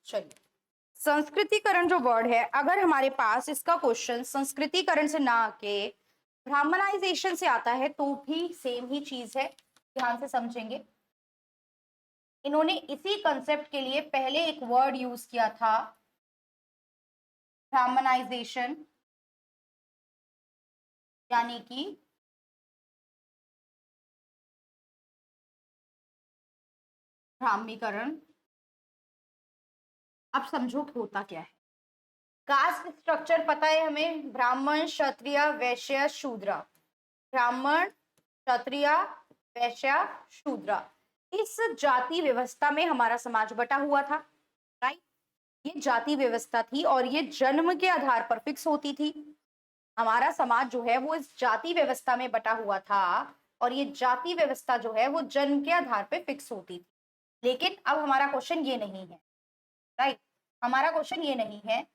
चलिए, संस्कृतिकरण जो वर्ड है, अगर हमारे पास इसका क्वेश्चन संस्कृतिकरण से ना आके ब्राह्मणाइजेशन से आता है तो भी सेम ही चीज है, ध्यान से समझेंगे। इन्होंने इसी कंसेप्ट के लिए पहले एक वर्ड यूज किया था, ब्राह्मणाइजेशन, यानी कि ब्राह्मीकरण। अब समझो होता क्या है। कास्ट स्ट्रक्चर पता है हमें, ब्राह्मण, क्षत्रिय, वैश्य, शूद्र। ब्राह्मण, क्षत्रिय, वैश्य, शूद्र, इस जाति व्यवस्था में हमारा समाज बटा हुआ था, राइट। ये जाति व्यवस्था थी और ये जन्म के आधार पर फिक्स होती थी। हमारा समाज जो है वो इस जाति व्यवस्था में बटा हुआ था और ये जाति व्यवस्था जो है वो जन्म के आधार पे फिक्स होती थी। लेकिन अब हमारा क्वेश्चन ये नहीं है, राइट। हमारा क्वेश्चन ये नहीं है,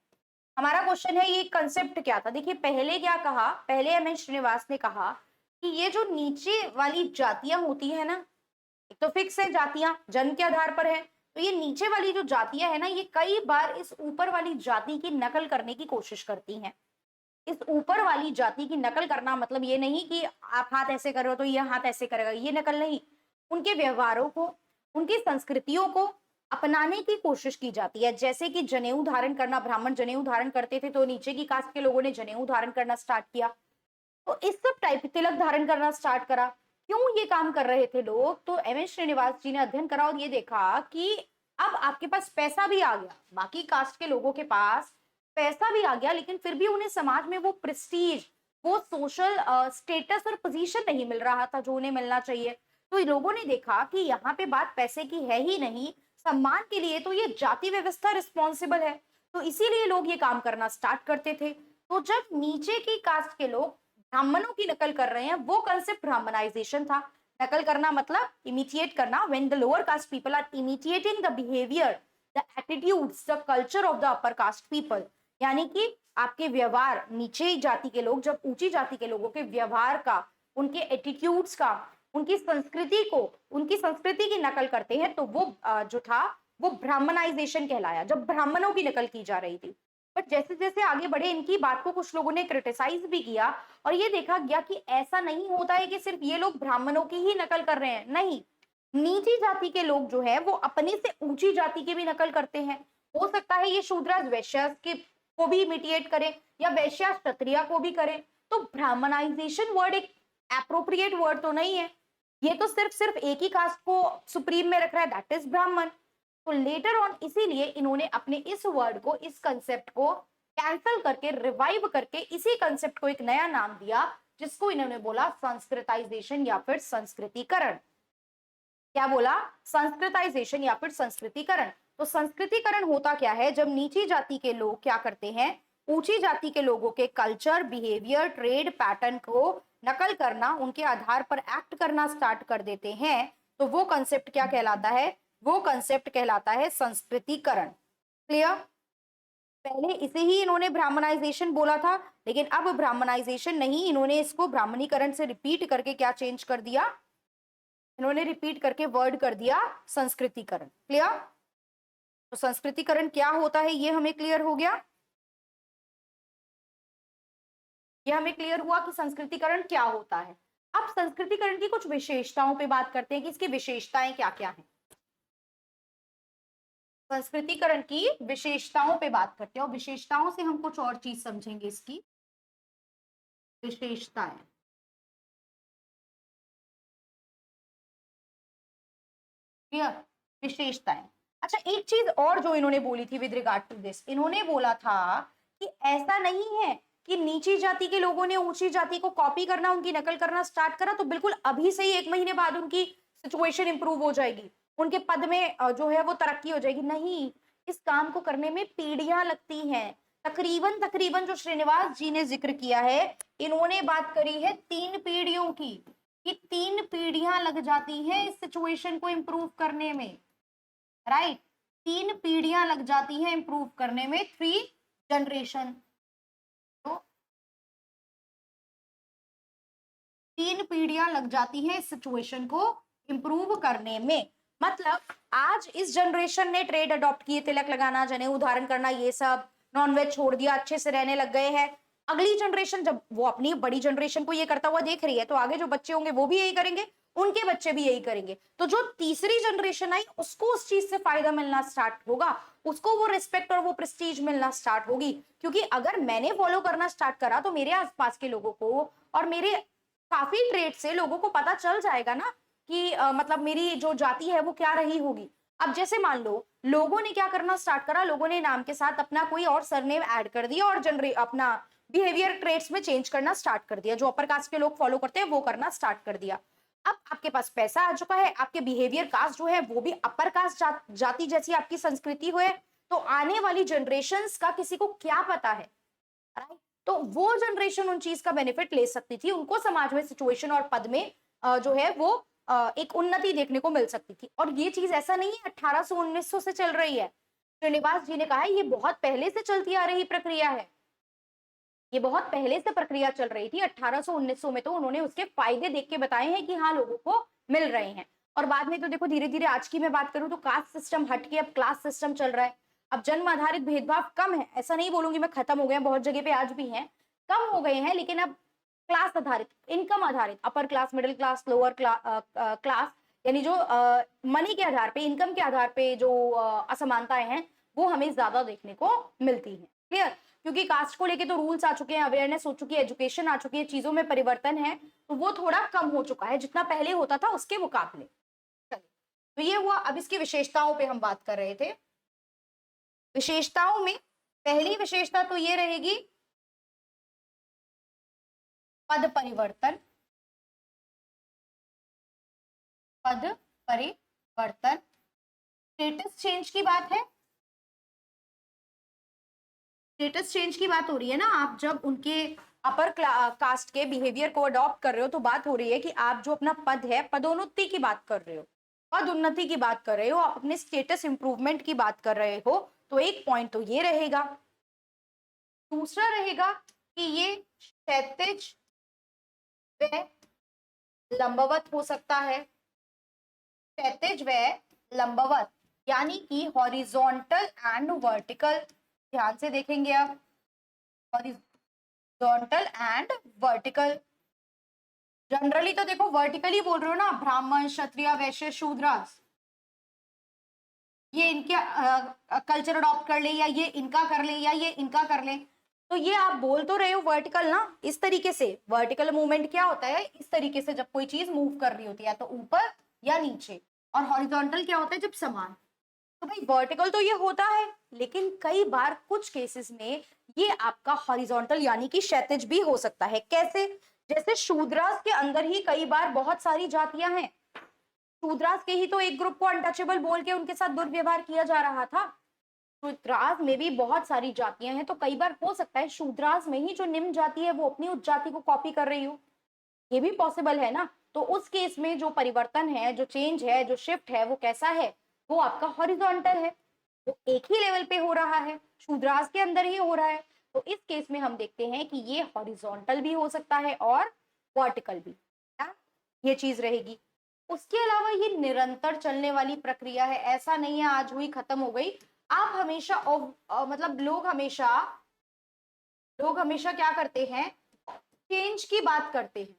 हमारा क्वेश्चन है ये कंसेप्ट क्या था। देखिए पहले क्या कहा, पहले एम.एन. श्रीनिवास ने कहा कि ये जो नीचे वाली जातियां होती है ना, एक तो फिक्स है जातियां, जन्म के आधार पर है, तो ये नीचे वाली जो जातियां है ना, ये कई बार इस ऊपर वाली जाति की नकल करने की कोशिश करती हैं। इस ऊपर वाली जाति की नकल करना मतलब ये नहीं कि आप हाथ ऐसे करो तो ये हाथ ऐसे करेगा, ये नकल नहीं। उनके व्यवहारों को, उनकी संस्कृतियों को अपनाने की कोशिश की जाती है। जैसे कि जनेऊ धारण करना, ब्राह्मण जनेऊ धारण करते थे तो नीचे की कास्ट के लोगों ने जनेऊ धारण करना स्टार्ट किया, तो इस सब टाइप तिलक धारण करना स्टार्ट करा। क्यों ये काम कर रहे थे लोग, तो एम.एन. श्रीनिवास जी ने अध्ययन करा और ये देखा कि अब आपके पास पैसा भी आ गया, बाकी कास्ट के लोगों के पास पैसा भी आ गया, लेकिन फिर भी उन्हें समाज में वो प्रेस्टीज, वो सोशल स्टेटस और पोजीशन नहीं मिल रहा था जो उन्हें मिलना चाहिए। तो लोगों ने देखा कि यहाँ पे बात पैसे की है ही नहीं, सम्मान के लिए तो ये जाति व्यवस्था रिस्पॉन्सिबल है, तो इसीलिए लोग ये काम करना स्टार्ट करते थे। तो जब नीचे की कास्ट के लोग ब्राह्मणों की नकल कर रहे हैं, वो कंसेप्ट ब्राह्मणाइजेशन था। नकल करना मतलब इमिटिएट करना, when the lower caste people are imitating the behaviour, the attitudes, the culture of the upper caste people, यानी कि आपके व्यवहार, नीचे जाति के लोग जब ऊंची जाति के लोगों के व्यवहार का, उनके एटीट्यूड्स का, उनकी संस्कृति को, उनकी संस्कृति की नकल करते हैं, तो वो जो था वो ब्राह्मणाइजेशन कहलाया, जब ब्राह्मणों की नकल की जा रही थी। बट जैसे जैसे आगे बढ़े, इनकी बात को कुछ लोगों ने क्रिटिसाइज भी किया और ये देखा गया कि ऐसा नहीं होता है कि सिर्फ ये लोग ब्राह्मणों की ही नकल कर रहे हैं, नहीं, नीची जाति के लोग जो है वो अपने से ऊंची जाति की भी नकल करते हैं। हो सकता है ये शूद्रास वैश्य के को भी इमिटिएट करे या वैश्य क्षत्रिय को भी करे। तो ब्राह्मणाइजेशन वर्ड एक एप्रोप्रिएट वर्ड तो नहीं है, ये तो सिर्फ सिर्फ एक ही कास्ट को सुप्रीम में रख रहा है, दैट इज ब्राह्मण। तो लेटर ऑन इसीलिए इन्होंने अपने इस वर्ड को, इस कंसेप्ट को कैंसल करके, रिवाइव करके इसी कंसेप्ट को एक नया नाम दिया, जिसको इन्होंने बोला संस्कृताइजेशन या फिर संस्कृतिकरण। क्या बोला? संस्कृताइजेशन या फिर संस्कृतिकरण। तो संस्कृतिकरण होता क्या है, जब नीची जाति के लोग क्या करते हैं, ऊंची जाति के लोगों के कल्चर, बिहेवियर, ट्रेड पैटर्न को नकल करना, उनके आधार पर एक्ट करना स्टार्ट कर देते हैं, तो वो कंसेप्ट क्या कहलाता है, वो कंसेप्ट कहलाता है संस्कृतिकरण। क्लियर? पहले इसे ही इन्होंने ब्राह्मणाइजेशन बोला था, लेकिन अब ब्राह्मणाइजेशन नहीं, इन्होंने इसको ब्राह्मणीकरण से रिपीट करके क्या चेंज कर दिया, इन्होंने रिपीट करके वर्ड कर दिया संस्कृतिकरण। क्लियर? तो संस्कृतिकरण क्या होता है ये हमें क्लियर हो गया, ये हमें क्लियर हुआ कि संस्कृतिकरण क्या होता है। अब संस्कृतिकरण की कुछ विशेषताओं पे बात करते हैं कि इसकी विशेषताएं क्या क्या हैं। संस्कृतिकरण की विशेषताओं पे बात करते हैं और विशेषताओं से हम कुछ और चीज समझेंगे। इसकी विशेषताएं, क्लियर? विशेषताएं। अच्छा, एक चीज और जो इन्होंने बोली थी विद रिगार्ड टू दिस, इन्होंने बोला था कि ऐसा नहीं है कि नीची जाति के लोगों ने ऊंची जाति को कॉपी करना, उनकी नकल करना स्टार्ट करा तो बिल्कुल अभी से ही 1 महीने बाद उनकी सिचुएशन इंप्रूव हो जाएगी, उनके पद में जो है वो तरक्की हो जाएगी। नहीं, इस काम को करने में पीढ़ियां लगती हैं। तकरीबन तकरीबन जो श्रीनिवास जी ने जिक्र किया है, इन्होंने बात करी है 3 पीढ़ियों की, कि 3 पीढ़ियां लग जाती हैं इस सिचुएशन को इंप्रूव करने में, राइट? 3 पीढ़ियां लग जाती हैं इंप्रूव करने में, 3 जनरेशन। तो 3 पीढ़ियां लग जाती हैं इस सिचुएशन को इंप्रूव करने में। मतलब आज इस जनरेशन ने ट्रेड अडॉप्ट किए, तिलक लगाना, जनेऊ धारण करना, ये सब, नॉनवेज छोड़ दिया, अच्छे से रहने लग गए हैं। अगली जनरेशन जब वो अपनी बड़ी जनरेशन को ये करता हुआ देख रही है, तो आगे जो बच्चे होंगे वो भी यही करेंगे, उनके बच्चे भी यही करेंगे। तो जो तीसरी जनरेशन आई उसको उस चीज से फायदा मिलना स्टार्ट होगा, उसको वो रिस्पेक्ट और वो प्रेस्टीज मिलना स्टार्ट होगी। क्योंकि अगर मैंने फॉलो करना स्टार्ट करा तो मेरे आसपास के लोगों को और मेरे काफी ट्रेड से लोगों को पता चल जाएगा ना कि मतलब मेरी जो जाति है वो क्या रही होगी। अब जैसे मान लो लोगों ने क्या करना स्टार्ट करा, लोगों ने नाम के साथ अपना कोई और सरनेम ऐड कर दिया और अपना बिहेवियर ट्रेड्स में चेंज करना स्टार्ट कर दिया, जो अपर कास्ट के लोग फॉलो करते हैं वो करना स्टार्ट कर दिया। अब आपके पास पैसा आ चुका है, आपके बिहेवियर कास्ट जो है वो भी अपर कास्ट जाति जैसी आपकी संस्कृति हुए, तो आने वाली जनरेशंस का किसी को क्या पता है, राइट? तो वो जनरेशन उन चीज का बेनिफिट ले सकती थी, उनको समाज में सिचुएशन और पद में जो है वो एक उन्नति देखने को मिल सकती थी। और ये चीज ऐसा नहीं है 1800-1900 से चल रही है। श्रीनिवास जी ने कहा है ये बहुत पहले से चलती आ रही प्रक्रिया है, ये बहुत पहले से प्रक्रिया चल रही थी। 1800-1900 में तो उन्होंने उसके फायदे देख के बताए हैं कि हाँ लोगों को मिल रहे हैं। और बाद में तो देखो धीरे धीरे, आज की मैं बात करूं तो कास्ट सिस्टम हट के अब क्लास सिस्टम चल रहा है। अब जन्म आधारित भेदभाव कम है, ऐसा नहीं बोलूंगी मैं खत्म हो गए हैं, बहुत जगह पे आज भी हैं, कम हो गए हैं, लेकिन अब क्लास आधारित, इनकम आधारित, upper class, middle class, lower class, यानी जो मनी के आधार पे, इनकम के आधार पे जो असमानताएं हैं वो हमें ज्यादा देखने को मिलती है। क्लियर? क्योंकि कास्ट को लेके तो रूल्स आ चुके हैं, अवेयरनेस हो चुकी है, एजुकेशन आ चुकी है, चीजों में परिवर्तन है, तो वो थोड़ा कम हो चुका है जितना पहले होता था उसके मुकाबले। चलिए, तो ये हुआ। अब इसकी विशेषताओं पे हम बात कर रहे थे। विशेषताओं में पहली विशेषता तो ये रहेगी पद परिवर्तन। पद परिवर्तन, स्टेटस चेंज की बात है, स्टेटस चेंज की बात हो रही है ना। आप जब उनके अपर कास्ट के बिहेवियर को अडॉप्ट कर रहे हो तो बात हो रही है कि आप जो अपना पद है, पदोन्नति की बात कर रहे हो, पद उन्नति की बात कर रहे हो, आप अपने स्टेटस इंप्रूवमेंट की बात कर रहे हो, तो एक पॉइंट तो ये रहेगा। दूसरा रहेगा कि ये क्षैतिज व लंबवत हो सकता है। क्षैतिज व लंबवत यानी कि हॉरिजॉन्टल एंड वर्टिकल। ध्यान से देखेंगे आप, हॉरिजॉन्टल एंड वर्टिकल। जनरली तो देखो वर्टिकली बोल रहे हो ना, ब्राह्मण, क्षत्रिय, वैश्य, शूद्र, ये इनके कल्चर अडॉप्ट कर ले, या ये इनका कर ले, या ये इनका कर ले, तो ये आप बोल तो रहे हो वर्टिकल ना। इस तरीके से वर्टिकल मूवमेंट क्या होता है, इस तरीके से जब कोई चीज मूव कर रही होती है तो ऊपर या नीचे, और हॉरिजॉन्टल क्या होता है जब समान। तो भाई वर्टिकल तो ये होता है, लेकिन कई बार कुछ केसेस में ये आपका हॉरिजॉन्टल यानी कि क्षैतिज भी हो सकता है। कैसे? जैसे शूद्रास के अंदर ही कई बार बहुत सारी जातियां हैं, शूद्रास के ही तो एक ग्रुप को अनटचेबल बोल के उनके साथ दुर्व्यवहार किया जा रहा था। शूद्रास में भी बहुत सारी जातियां हैं, तो कई बार हो सकता है शूद्रास में ही जो निम्न जाति है वो अपनी उच्च जाति को कॉपी कर रही हो, ये भी पॉसिबल है ना। तो उस केस में जो परिवर्तन है, जो चेंज है, जो शिफ्ट है, वो कैसा है, वो आपका हॉरिजॉन्टल है, वो एक ही लेवल पे हो रहा है, शूद्रास के अंदर ही हो रहा है। तो इस केस में हम देखते हैं कि ये हॉरिजॉन्टल भी हो सकता है और वर्टिकल भी, ये चीज रहेगी। उसके अलावा ये निरंतर चलने वाली प्रक्रिया है, ऐसा नहीं है आज हुई खत्म हो गई। आप हमेशा मतलब लोग हमेशा क्या करते हैं, चेंज की बात करते हैं,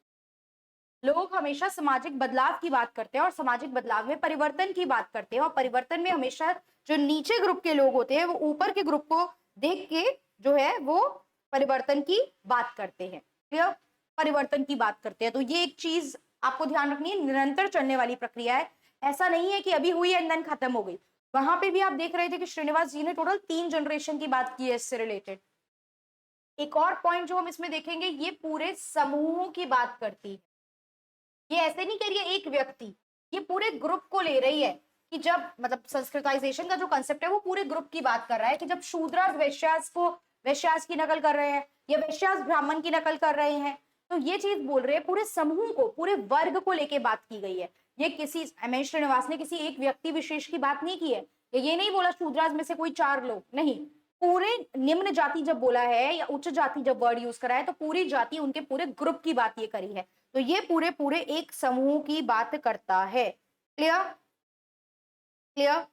लोग हमेशा सामाजिक बदलाव की बात करते हैं और सामाजिक बदलाव में परिवर्तन की बात करते हैं, और परिवर्तन में हमेशा जो नीचे ग्रुप के लोग होते हैं वो ऊपर के ग्रुप को देख के जो है वो परिवर्तन की बात करते हैं, क्लियर, परिवर्तन की बात करते हैं। तो ये एक चीज आपको ध्यान रखनी है, निरंतर चलने वाली प्रक्रिया है, ऐसा नहीं है कि अभी हुई एंड देन खत्म हो गई। वहां पे भी आप देख रहे थे कि श्रीनिवास जी ने टोटल 3 जनरेशन की बात की है इससे रिलेटेड। एक और पॉइंट जो हम इसमें देखेंगे, ये पूरे समूहों की बात करती है, ये ऐसे नहीं कह रही है एक व्यक्ति, ये पूरे ग्रुप को ले रही है। कि जब मतलब संस्कृताइजेशन का जो कंसेप्ट है वो पूरे ग्रुप की बात कर रहा है, कि जब शूद्रास वैश्यास की नकल कर रहे हैं या वैश्यास ब्राह्मण की नकल कर रहे हैं, तो ये चीज बोल रहे हैं पूरे समूह को, पूरे वर्ग को लेके बात की गई है। ये किसी एम श्रीनिवास ने किसी एक व्यक्ति विशेष की बात नहीं की है, ये नहीं बोला शूद्रास में से कोई 4 लोग, नहीं, पूरे निम्न जाति जब बोला है या उच्च जाति जब वर्ड यूज करा है तो पूरी जाति, उनके पूरे ग्रुप की बात ये करी है। तो ये पूरे एक समूह की बात करता है, क्लियर। क्लियर?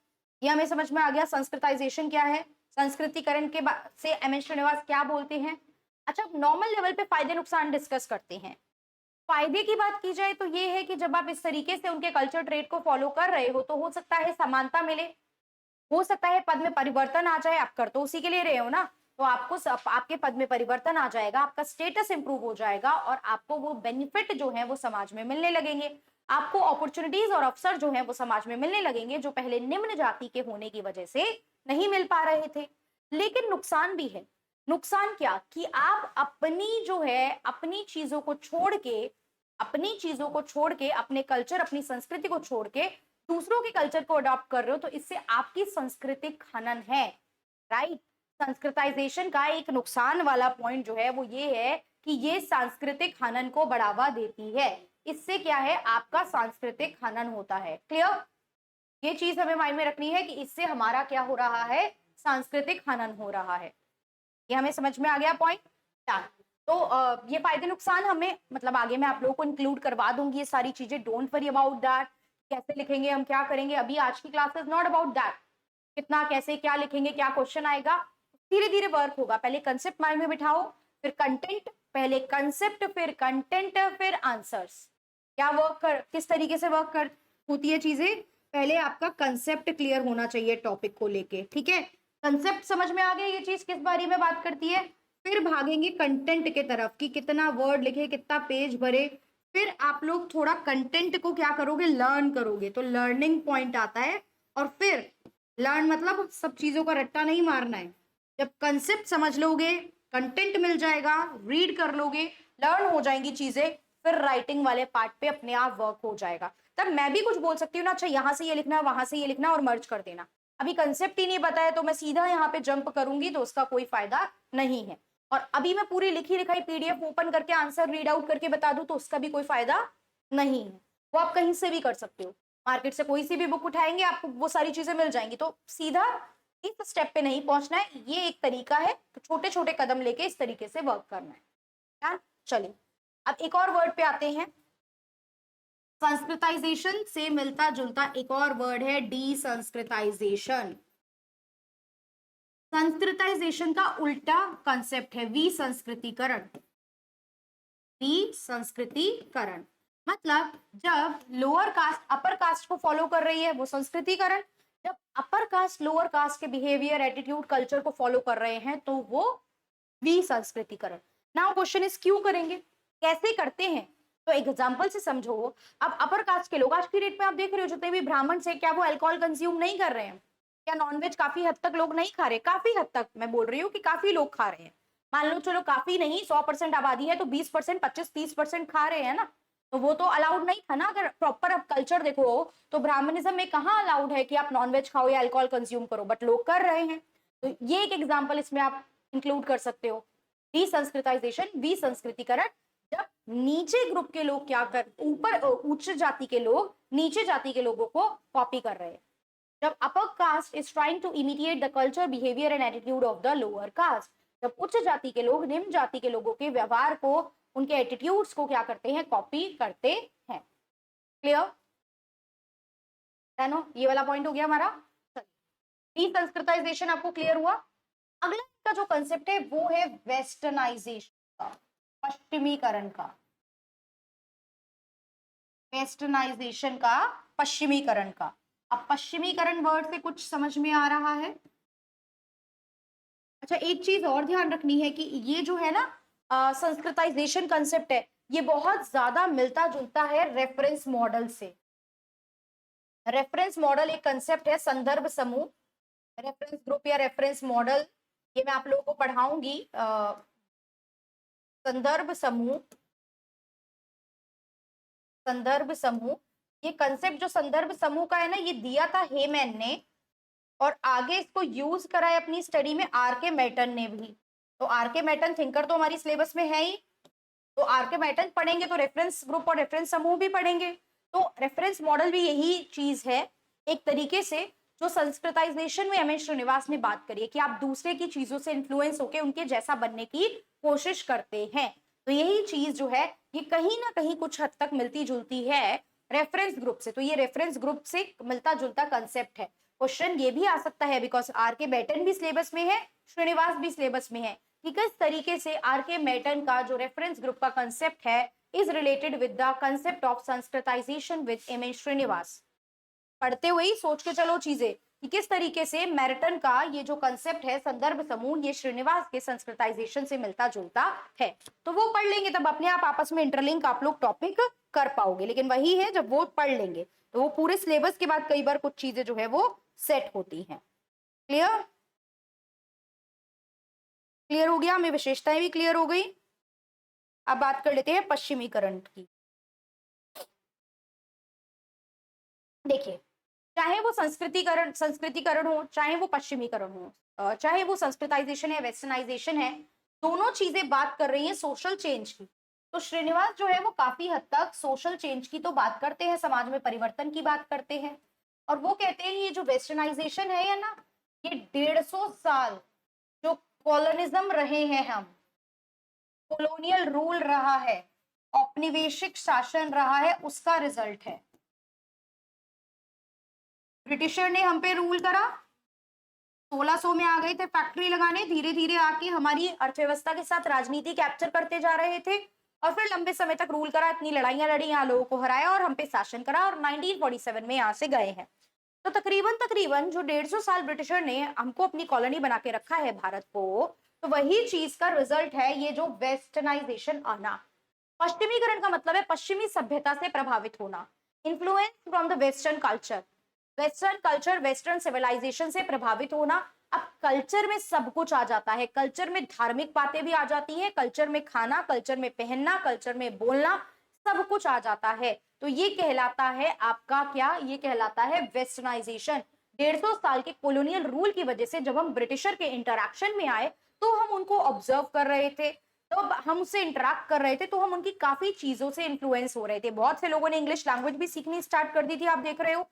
ये हमें समझ में आ गया संस्कृताइजेशन क्या है, संस्कृतिकरण के से एम एस श्रीनिवास क्या बोलते हैं। अच्छा, नॉर्मल लेवल पे फायदे नुकसान डिस्कस करते हैं। फायदे की बात की जाए तो ये है कि जब आप इस तरीके से उनके कल्चर ट्रेड को फॉलो कर रहे हो तो हो सकता है समानता मिले, हो सकता है पद में परिवर्तन आ जाए, आप कर तो उसी के लिए रहे हो ना, तो आपको आपके पद में परिवर्तन आ जाएगा, आपका स्टेटस इंप्रूव हो जाएगा और आपको वो बेनिफिट जो है वो समाज में मिलने लगेंगे, आपको अपॉर्चुनिटीज और अवसर जो है वो समाज में मिलने लगेंगे जो पहले निम्न जाति के होने की वजह से नहीं मिल पा रहे थे। लेकिन नुकसान भी है। नुकसान क्या कि आप अपनी जो है अपनी चीजों को छोड़ के, अपनी चीजों को छोड़ के, अपने कल्चर अपनी संस्कृति को छोड़ के दूसरों के कल्चर को अडॉप्ट कर रहे हो, तो इससे आपकी सांस्कृतिक खनन है, राइट। संस्कृताइजेशन का एक नुकसान वाला पॉइंट जो है वो ये है कि ये सांस्कृतिक खनन को बढ़ावा देती है। इससे क्या है, आपका सांस्कृतिक खनन होता है। क्लियर? ये चीज हमें माइंड में रखनी है कि इससे हमारा क्या हो रहा है, सांस्कृतिक खनन हो रहा है। ये हमें समझ में आ गया पॉइंट। तो ये फायदे नुकसान हमें मतलब आगे मैं आप लोगों को इंक्लूड करवा दूंगी ये सारी चीजें, डोंट वरी अबाउट दैट। कैसे लिखेंगे, हम क्या करेंगे, अभी आज की class is not about that, कितना कैसे क्या लिखेंगे, क्या क्वेश्चन आएगा, धीरे धीरे वर्क होगा। पहले कंसेप्ट माइंड में बिठाओ, फिर कंटेंट, पहले कंसेप्ट फिर कंटेंट फिर आंसर्स। क्या वर्क कर, किस तरीके से वर्क कर होती है चीजें, पहले आपका कंसेप्ट क्लियर होना चाहिए टॉपिक को लेके, ठीक है। कंसेप्ट समझ में आ गया ये चीज किस बारे में बात करती है, फिर भागेंगे कंटेंट के तरफ कि कितना वर्ड लिखे, कितना पेज भरे, फिर आप लोग थोड़ा कंटेंट को क्या करोगे, लर्न करोगे, तो लर्निंग पॉइंट आता है। और फिर लर्न मतलब सब चीजों का रट्टा नहीं मारना है। जब कंसेप्ट समझ लोगे, कंटेंट मिल जाएगा, रीड कर लोगे, लर्न हो जाएंगी चीजें, फिर राइटिंग वाले पार्ट पे अपने आप वर्क हो जाएगा। तब मैं भी कुछ बोल सकती हूँ ना, अच्छा यहाँ से ये लिखना है, वहां से ये लिखना और मर्ज कर देना। अभी कंसेप्ट ही नहीं पता है तो मैं सीधा यहाँ पे जंप करूंगी तो उसका कोई फायदा नहीं है। और अभी मैं पूरी लिखी लिखाई पीडीएफ ओपन करके आंसर रीड आउट करके बता दूं तो उसका भी कोई फायदा नहीं है। वो आप कहीं से भी कर सकते हो, मार्केट से कोई सी भी बुक उठाएंगे आपको वो सारी चीजें मिल जाएंगी। तो सीधा इस स्टेप पे नहीं पहुंचना है, ये एक तरीका है, तो छोटे छोटे कदम लेके इस तरीके से वर्क करना है। चलिए अब एक और वर्ड पे आते हैं। संस्कृताइजेशन से मिलता जुलता एक और वर्ड है डीसंस्कृताइजेशन। संस्कृताइजेशन का उल्टा कंसेप्ट है विसंस्कृतिकरण। विसंस्कृतिकरण मतलब जब लोअर कास्ट अपर कास्ट को फॉलो कर रही है वो संस्कृतिकरण, जब अपर कास्ट लोअर कास्ट के बिहेवियर एटीट्यूड कल्चर को फॉलो कर रहे हैं तो वो विसंस्कृतिकरण। नाउ क्वेश्चन इज क्यों करेंगे, कैसे करते हैं, तो एग्जांपल से समझो। अब अपर कास्ट के लोग आज की डेट में आप देख रहे हो जितने भी ब्राह्मण से, क्या वो अल्कोहल कंज्यूम नहीं कर रहे हैं, क्या नॉनवेज काफी हद तक लोग नहीं खा रहे, काफी हद तक मैं बोल रही हूँ कि काफी लोग खा रहे हैं। मान लो चलो काफी नहीं, 100% आबादी है तो 20%, 25-30% खा रहे हैं ना, तो वो तो अलाउड नहीं था ना। अगर प्रॉपर आप कल्चर देखो तो ब्राह्मणिज्म में कहाँ अलाउड है कि आप नॉनवेज खाओ या अल्कोहल कंज्यूम करो, बट लोग कर रहे हैं। तो ये एक एग्जाम्पल इसमें आप इंक्लूड कर सकते हो। डिसंस्कृताइजेशन, विसंस्कृतिकरण, जब नीचे ग्रुप के लोग क्या कर, ऊपर उच्च जाति के लोग नीचे जाति के लोगों को कॉपी कर रहे हैं। जब upper caste is trying to imitate the culture behaviour and attitude of the lower caste, जब उच्च जाति के लोग निम्न जाति के लोगों के व्यवहार को, उनके एटीट्यूड्स को क्या करते हैं, कॉपी करते हैं। क्लियर है नो, ये वाला पॉइंट हो गया हमारा। डिसंस्कृताइजेशन आपको क्लियर हुआ। अगला का जो कंसेप्ट है वो है वेस्टर्नाइजेशन का, पश्चिमीकरण का। वेस्टर्नाइजेशन का, पश्चिमीकरण का। अब पश्चिमीकरण वर्ड से कुछ समझ में आ रहा है। अच्छा एक चीज और ध्यान रखनी है कि ये जो है ना संस्कृताइजेशन कंसेप्ट है, ये बहुत ज्यादा मिलता जुलता है रेफरेंस मॉडल से। रेफरेंस मॉडल एक कंसेप्ट है, संदर्भ समूह, रेफरेंस ग्रुप या रेफरेंस मॉडल, ये मैं आप लोगों को पढ़ाऊंगी। संदर्भ समूह, संदर्भ समूह, ये कंसेप्ट जो संदर्भ समूह का है ना, ये दिया था हेमैन ने और आगे इसको यूज करा है अपनी स्टडी में आर के मेटन ने भी। तो आर के मेटन थिंकर तो हमारी सिलेबस में है ही, तो आर के मेटन पढ़ेंगे तो रेफरेंस ग्रुप और रेफरेंस समूह भी पढ़ेंगे। तो रेफरेंस मॉडल भी यही चीज है एक तरीके से, जो संस्कृताइजेशन में एम एस श्रीनिवास ने बात करी है कि आप दूसरे की चीजों से इन्फ्लुएंस होकर उनके जैसा बनने की कोशिश करते हैं। तो यही चीज जो है ये कहीं ना कहीं कुछ हद तक मिलती जुलती है रेफरेंस ग्रुप से। तो ये रेफरेंस ग्रुप से मिलता जुलता कंसेप्ट है। क्वेश्चन ये भी आ सकता है बिकॉज आर के मैटन भी सिलेबस में है, श्रीनिवास भी सिलेबस में है कि किस तरीके से आर के मैटन का जो रेफरेंस ग्रुप का कंसेप्ट है is related with the concept of sanskritisation with M Srinivas. पढ़ते हुए ही सोच के चलो चीजें कि किस तरीके से मैरटन का ये जो कंसेप्ट है संदर्भ समूह ये श्रीनिवास के संस्कृताइजेशन से मिलता जुलता है। तो वो पढ़ लेंगे तब अपने आप आपस में इंटरलिंक आप लोग टॉपिक कर पाओगे। लेकिन वही है जब वो पढ़ लेंगे तो वो पूरे सिलेबस के बाद कई बार कुछ चीजें जो है वो सेट होती हैं। क्लियर? क्लियर हो गया? हमें विशेषताएं भी क्लियर हो गई। अब बात कर लेते हैं पश्चिमीकरण की। देखिए, चाहे वो संस्कृतिकरण हो, चाहे वो पश्चिमीकरण हो, चाहे वो संस्कृताइजेशन है, वेस्टर्नाइजेशन है, दोनों चीजें बात कर रही हैं सोशल चेंज की। तो श्रीनिवास जो है वो काफी हद तक सोशल चेंज की तो बात करते हैं, समाज में परिवर्तन की बात करते हैं। और वो कहते हैं ये जो वेस्टर्नाइजेशन है ना, ये 150 साल जो कॉलोनिज्म रहे हैं हम, कॉलोनियल रूल रहा है, औपनिवेशिक शासन रहा है, उसका रिजल्ट है। ब्रिटिशर ने हम पे रूल करा, 1600 में आ गए थे फैक्ट्री लगाने, धीरे धीरे आके हमारी अर्थव्यवस्था के साथ राजनीति कैप्चर करते जा रहे थे और फिर लंबे समय तक रूल करा, इतनी लड़ाइयां लड़ी, यहाँ लोगों को हराया और हम पे शासन करा और 1947 में यहाँ से गए हैं। तो तकरीबन जो 150 साल ब्रिटिशर ने हमको अपनी कॉलोनी बना के रखा है भारत को, तो वही चीज का रिजल्ट है ये जो वेस्टर्नाइजेशन आना। पश्चिमीकरण का मतलब है पश्चिमी सभ्यता से प्रभावित होना, influence from the western culture. Western culture, western civilisation से प्रभावित होना। अब कल्चर में सब कुछ आ जाता है, कल्चर में धार्मिक बातें भी आ जाती हैं, कल्चर में खाना, कल्चर में पहनना, कल्चर में बोलना, सब कुछ आ जाता है। तो ये कहलाता है आपका क्या? ये कहलाता है वेस्टर्नाइजेशन। 150 साल के कॉलोनियल रूल की वजह से जब हम ब्रिटिशर के इंटरैक्शन में आए तो हम उनको ऑब्जर्व कर रहे थे, तो हम उससे इंटरैक्ट कर रहे थे, तो हम उनकी काफी चीजों से इन्फ्लुएंस हो रहे थे। बहुत से लोगों ने इंग्लिश लैंग्वेज भी सीखनी स्टार्ट कर दी थी, आप देख रहे हो।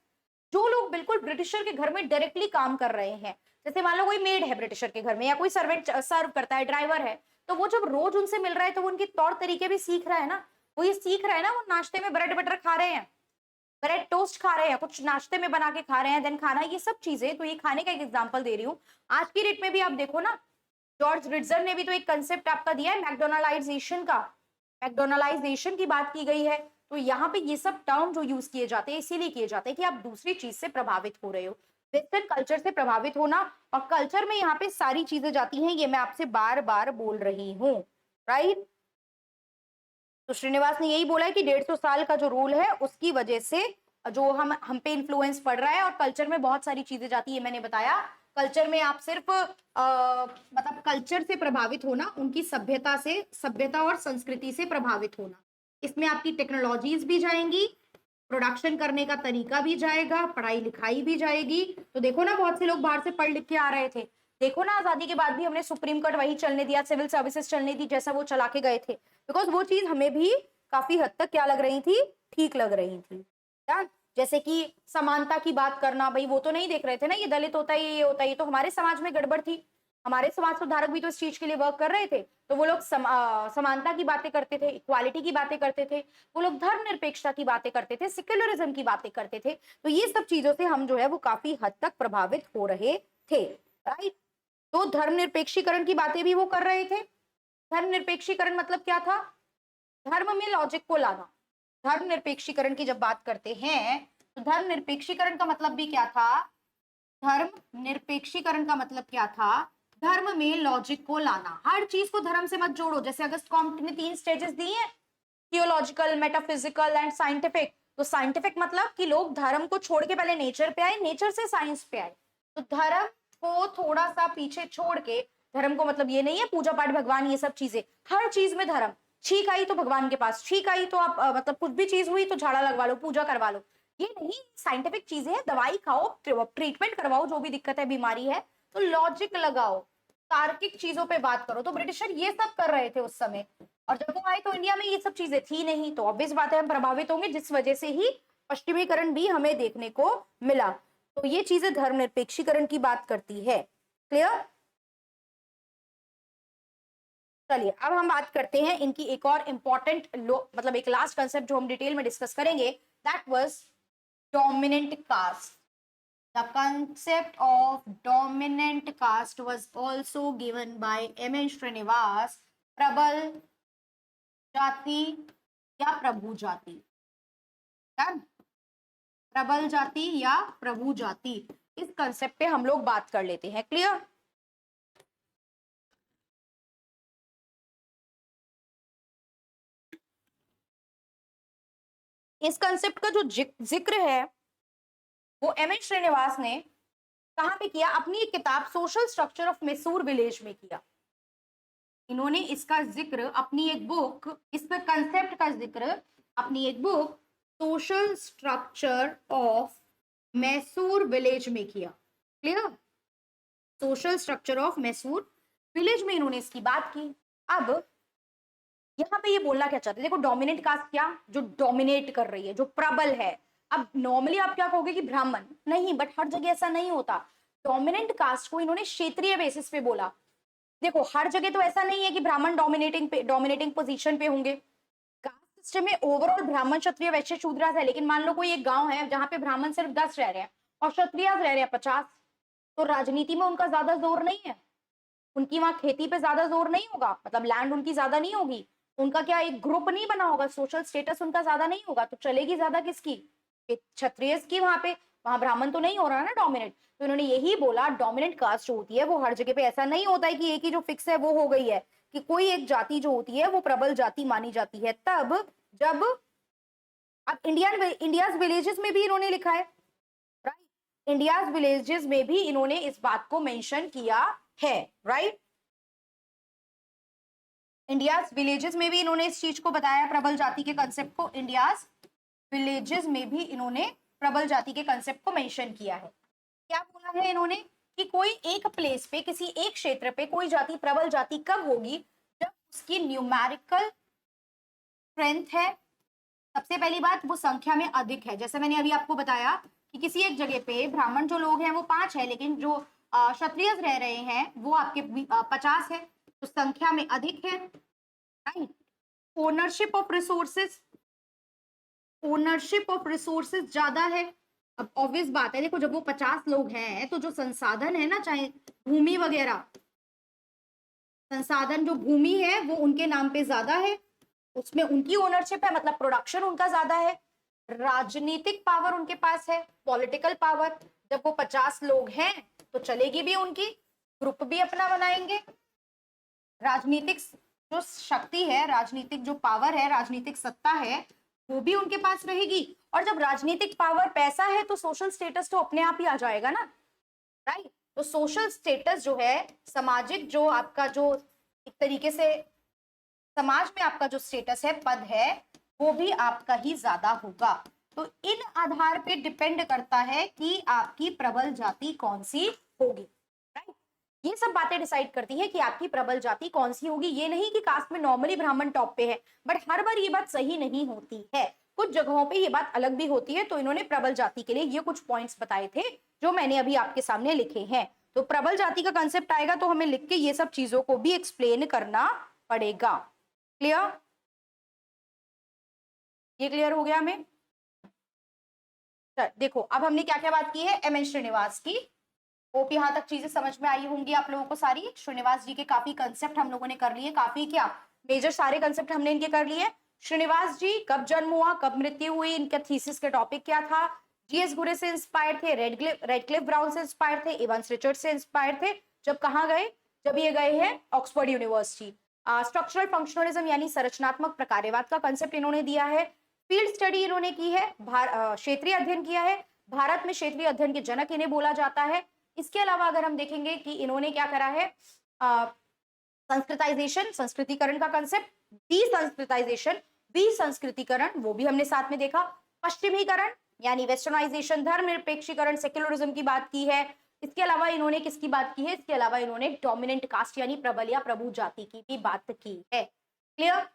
जो लोग बिल्कुल ब्रिटिशर के घर में डायरेक्टली काम कर रहे हैं, जैसे मान लो कोई मेड है ब्रिटिशर के घर में या कोई सर्वेंट सर्व करता है, ड्राइवर है, तो वो जब रोज उनसे मिल रहा है तो वो उनके तौर तरीके भी सीख रहा है ना। वो ये सीख रहा है ना, वो नाश्ते में ब्रेड बटर खा रहे हैं, ब्रेड टोस्ट खा रहे हैं, कुछ नाश्ते में बना के खा रहे हैं, देन खाना, ये सब चीजें। तो ये खाने का एक एग्जाम्पल दे रही हूँ। आज की डेट में भी आप देखो ना, जॉर्ज रिट्जर ने भी तो एक कंसेप्ट आपका दिया है मैकडोनलाइजेशन का, मैकडोनलाइजेशन की बात की गई है। तो यहाँ पे ये सब टर्म जो यूज किए जाते हैं इसीलिए किए जाते हैं कि आप दूसरी चीज से प्रभावित हो रहे हो, वेस्टर्न कल्चर से प्रभावित होना। और कल्चर में यहाँ पे सारी चीजें जाती हैं, ये मैं आपसे बार बार बोल रही हूँ, राइट। तो श्रीनिवास ने यही बोला है कि 150 साल का जो रूल है उसकी वजह से जो हम पे इन्फ्लुएंस पड़ रहा है और कल्चर में बहुत सारी चीजें जाती है। मैंने बताया कल्चर में आप सिर्फ मतलब कल्चर से प्रभावित होना, उनकी सभ्यता से, सभ्यता और संस्कृति से प्रभावित होना, इसमें आपकी टेक्नोलॉजीज भी जाएंगी, प्रोडक्शन करने का तरीका भी जाएगा, पढ़ाई लिखाई भी जाएगी। तो देखो ना, बहुत से लोग बाहर से पढ़ लिख के आ रहे थे। देखो ना, आजादी के बाद भी हमने सुप्रीम कोर्ट वही चलने दिया, सिविल सर्विसेज चलने दी जैसा वो चला के गए थे, बिकॉज वो चीज हमें भी काफी हद तक क्या लग रही थी, ठीक लग रही थी। क्या? जैसे कि समानता की बात करना, भाई वो तो नहीं देख रहे थे ना ये दलित होता है, ये होता है, ये तो हमारे समाज में गड़बड़ थी। हमारे समाज सुधारक भी तो इस चीज के लिए वर्क कर रहे थे, तो वो लोग समानता की बातें करते थे, इक्वालिटी की बातें करते थे, वो लोग धर्मनिरपेक्षता की बातें करते थे, सेक्युलरिज्म की बातें करते थे। तो ये सब चीजों से हम जो है वो काफी हद तक प्रभावित हो रहे थे, राइट। तो धर्मनिरपेक्षीकरण की बातें भी वो कर रहे थे। धर्मनिरपेक्षीकरण मतलब क्या था? धर्म में लॉजिक को लाना। धर्मनिरपेक्षीकरण की जब बात करते हैं तो धर्मनिरपेक्षीकरण का मतलब भी क्या था? धर्मनिरपेक्षीकरण का मतलब क्या था? धर्म में लॉजिक को लाना। हर चीज को धर्म से मत जोड़ो। जैसे अगस्त कॉम्ट ने 3 स्टेजेस दिए हैं, थियोलॉजिकल, मेटाफिजिकल एंड साइंटिफिक। तो साइंटिफिक मतलब कि लोग धर्म को छोड़ के पहले नेचर पे आए, नेचर से साइंस पे आए। तो धर्म को थोड़ा सा पीछे छोड़ के, धर्म को मतलब ये नहीं है पूजा पाठ, भगवान, ये सब चीजें, हर चीज में धर्म। छींक आई तो भगवान के पास, छींक आई तो आप मतलब कुछ भी चीज हुई तो झाड़ा लगवा लो, पूजा करवा लो, ये नहीं। साइंटिफिक चीजें है, दवाई खाओ, ट्रीटमेंट करवाओ, जो भी दिक्कत है, बीमारी है, तो लॉजिक लगाओ, तार्किक चीजों पे बात करो। तो ब्रिटिशर ये सब कर रहे थे उस समय, और जब वो आए तो इंडिया में ये सब चीजें थी नहीं। तो ऑब्वियस बात है हम प्रभावित होंगे, जिस वजह से ही पश्चिमीकरण भी हमें देखने को मिला। तो ये चीजें धर्मनिरपेक्षीकरण की बात करती है। क्लियर? चलिए अब हम बात करते हैं इनकी एक और इंपॉर्टेंट मतलब एक लास्ट कंसेप्ट जो हम डिटेल में डिस्कस करेंगे, that was dominant caste. The concept of dominant caste was also given by M N. Srinivas. प्रबल जाति या प्रभु जाति, प्रबल जाति या प्रभु जाति, इस कंसेप्ट पे हम लोग बात कर लेते हैं। क्लियर? इस कंसेप्ट का जो जिक्र है वो एम.एन. श्रीनिवास ने कहां पे किया? अपनी एक किताब social structure of Mysore village में किया। इन्होंने इसका जिक्र अपनी एक बुक, इस पर कंसेप्ट का जिक्र अपनी एक book social structure of Mysore village में किया। Clear? Social structure of Mysore village में इन्होंने इसकी बात की। अब यहाँ पे ये बोलना क्या चाहते हैं, देखो डोमिनेंट कास्ट क्या, जो डोमिनेट कर रही है, जो प्रबल है। अब नॉर्मली आप क्या कहोगे कि ब्राह्मण, नहीं, बट हर जगह ऐसा नहीं होता। डोमिनेंट कास्ट को इन्होंने क्षेत्रीय बेसिस पे बोला। देखो हर जगह तो ऐसा नहीं है कि ब्राह्मण डोमिनेटिंग पोजीशन पे होंगे। कास्ट सिस्टम में ओवरऑल ब्राह्मण, क्षत्रिय, वैश्य, शूद्र है, लेकिन मान लो कोई एक गांव है जहां पे ब्राह्मण सिर्फ 10 रह रहे हैं और क्षत्रिय रह रहे हैं 50, तो राजनीति में उनका ज्यादा जोर नहीं है, उनकी वहां खेती पे ज्यादा जोर नहीं होगा, मतलब लैंड उनकी ज्यादा नहीं होगी, उनका क्या एक ग्रुप नहीं बना होगा, सोशल स्टेटस उनका ज्यादा नहीं होगा, तो चलेगी ज्यादा किसकी? क्षत्रिय की। वहां ब्राह्मण तो नहीं हो रहा ना डोमिनेट। तो इन्होंने यही बोला डोमिनेंट कास्ट जो होती है वो हर जगह पे ऐसा नहीं होता है कि एक ही जो फिक्स है वो हो गई है, कि कोई एक जाति जो होती है वो प्रबल जाति मानी जाती है तब जब, अब इंडियाज विलेजेस में भी इन्होंने लिखा है, राइट, इंडियाज विलेजेस में भी इन्होंने इस बात को मेंशन किया है, राइट। इंडियाज विलेजेस में भी इन्होंने इस चीज को बताया, प्रबल जाति के कंसेप्ट को इंडियाज विलेजेस में भी इन्होंने प्रबल जाति के कंसेप्ट को मेंशन किया है। क्या बोला है इन्होंने कि कोई एक प्लेस पे, किसी एक क्षेत्र पे कोई जाति प्रबल जाति कब होगी? जब उसकी न्यूमेरिकल स्ट्रेंथ है, सबसे पहली बात वो संख्या में अधिक है। जैसे मैंने अभी आपको बताया कि किसी एक जगह पे ब्राह्मण जो लोग हैं वो 5 है, लेकिन जो क्षत्रिय रह रहे हैं वो आपके 50 है, तो संख्या में अधिक है, राइट। ओनरशिप ऑफ रिसोर्सेज ज्यादा है। अब ऑब्वियस बात है, देखो जब वो 50 लोग हैं तो जो संसाधन है ना, चाहे भूमि वगैरह, संसाधन जो भूमि है वो उनके नाम पे ज्यादा है, उसमें उनकी ओनरशिप है, मतलब प्रोडक्शन उनका ज्यादा है। राजनीतिक पावर उनके पास है, पॉलिटिकल पावर। जब वो 50 लोग हैं तो चलेगी भी उनकी, ग्रुप भी अपना बनाएंगे, राजनीतिक जो शक्ति है, राजनीतिक जो पावर है, राजनीतिक सत्ता है वो भी उनके पास रहेगी। और जब राजनीतिक पावर, पैसा है तो सोशल स्टेटस तो अपने आप ही आ जाएगा ना, राइट। तो सोशल स्टेटस जो है, सामाजिक जो आपका जो एक तरीके से समाज में आपका जो स्टेटस है, पद है, वो भी आपका ही ज्यादा होगा। तो इन आधार पे डिपेंड करता है कि आपकी प्रबल जाति कौन सी होगी, राइट। ये सब बातें डिसाइड करती है कि आपकी प्रबल जाति कौन सी होगी। ये नहीं कि कास्ट में नॉर्मली ब्राह्मण टॉप पे है, बट हर बार ये बात सही नहीं होती है, कुछ जगहों पे ये बात अलग भी होती है। तो इन्होंने प्रबल जाति के लिए ये कुछ पॉइंट्स बताए थे जो मैंने अभी आपके सामने लिखे हैं। तो प्रबल जाति का कंसेप्ट आएगा तो हमें लिख के ये सब चीजों को भी एक्सप्लेन करना पड़ेगा। क्लियर? ये क्लियर हो गया हमें? देखो अब हमने क्या क्या बात की है, एम.एन. श्रीनिवास की। होप यहाँ तक चीजें समझ में आई होंगी आप लोगों को सारी। श्रीनिवास जी के काफी कंसेप्ट हम लोगों ने कर लिए, काफी क्या मेजर सारे कंसेप्ट हमने इनके कर लिए। श्रीनिवास जी कब जन्म हुआ, कब मृत्यु हुई, इनका थीसिस का टॉपिक क्या था, जीएस घुरे से इंस्पायर थे, रेडक्लिफ ब्राउन से इंस्पायर थे, इवांस रिचर्ड से इंस्पायर थे। जब कहाँ गए? जब ये गए हैं ऑक्सफोर्ड यूनिवर्सिटी। स्ट्रक्चरल फंक्शनलिज्म यानी संरचनात्मक प्रकारवाद का कंसेप्ट इन्होंने दिया है। फील्ड स्टडी इन्होंने की है, क्षेत्रीय अध्ययन किया है। भारत में क्षेत्रीय अध्ययन के जनक इन्हें बोला जाता है। इसके अलावा अगर हम देखेंगे कि इन्होंने क्या करा है, संस्कृताइजेशन, संस्कृतिकरण का कंसेप्ट, विसंस्कृतिकरण वो भी हमने साथ में देखा। पश्चिमीकरण यानी वेस्टर्नाइजेशन, धर्मनिरपेक्षीकरण, सेक्युलरिज्म की बात की है। इसके अलावा इन्होंने किसकी बात की है? इसके अलावा इन्होंने डोमिनेंट कास्ट यानी प्रबल या प्रभु जाति की भी बात की है। क्लियर?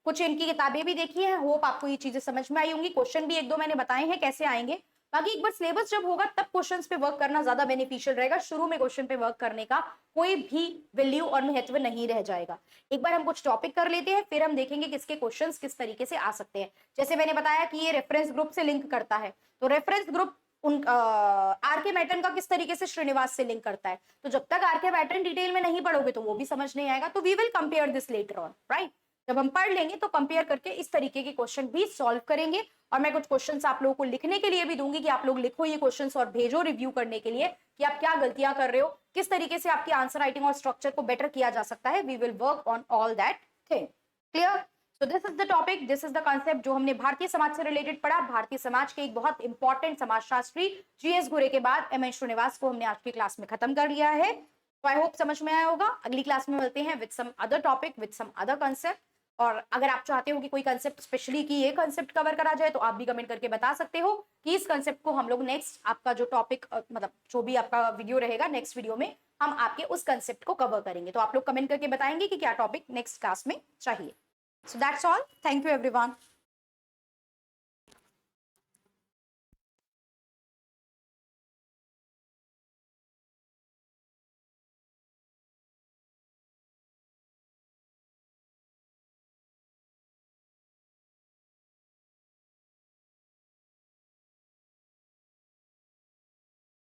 कुछ इनकी किताबें भी देखी है। होप आपको ये चीजें समझ में आई होंगी। क्वेश्चन भी एक दो मैंने बताए हैं कैसे आएंगे, बाकी एक बार सिलेबस जब होगा तब क्वेश्चंस पे वर्क करना ज्यादा बेनिफिशियल रहेगा, शुरू में क्वेश्चन पे वर्क करने का कोई भी वैल्यू और महत्व नहीं रह जाएगा। एक बार हम कुछ टॉपिक कर लेते हैं, फिर हम देखेंगे किसके क्वेश्चंस किस तरीके से आ सकते हैं। जैसे मैंने बताया कि ये रेफरेंस ग्रुप से लिंक करता है, तो रेफरेंस ग्रुप उन आरके मैटन का किस तरीके से श्रीनिवास से लिंक करता है, तो जब तक आरके मैटन डिटेल में नहीं पढ़ोगे तो वो भी समझ नहीं आएगा। तो we will compare this later on, right. जब हम पढ़ लेंगे तो कंपेयर करके इस तरीके के क्वेश्चन भी सॉल्व करेंगे, और मैं कुछ क्वेश्चंस आप लोगों को लिखने के लिए भी दूंगी कि आप लोग लिखो ये क्वेश्चंस और भेजो रिव्यू करने के लिए कि आप क्या गलतियां कर रहे हो, किस तरीके से आपकी आंसर राइटिंग और स्ट्रक्चर को बेटर किया जा सकता है। We will work on all that thing. Clear? So this is the topic, this is the concept जो हमने भारतीय समाज से रिलेटेड पढ़ा। भारतीय समाज के एक बहुत इंपॉर्टेंट समाजशास्त्री जीएस घुरे के बाद एम एन श्रीनिवास को हमने आज की क्लास में खत्म कर लिया है। तो आई होप समझ में आया होगा। अगली क्लास में मिलते हैं with some other topic, with some other concept. और अगर आप चाहते हो कि कोई कंसेप्ट स्पेशली कि ये कंसेप्ट कवर करा जाए तो आप भी कमेंट करके बता सकते हो कि इस कंसेप्ट को हम लोग नेक्स्ट आपका जो टॉपिक मतलब जो भी आपका वीडियो रहेगा नेक्स्ट वीडियो में हम आपके उस कंसेप्ट को कवर करेंगे। तो आप लोग कमेंट करके बताएंगे कि क्या टॉपिक नेक्स्ट क्लास में चाहिए। So that's all. Thank you everyone.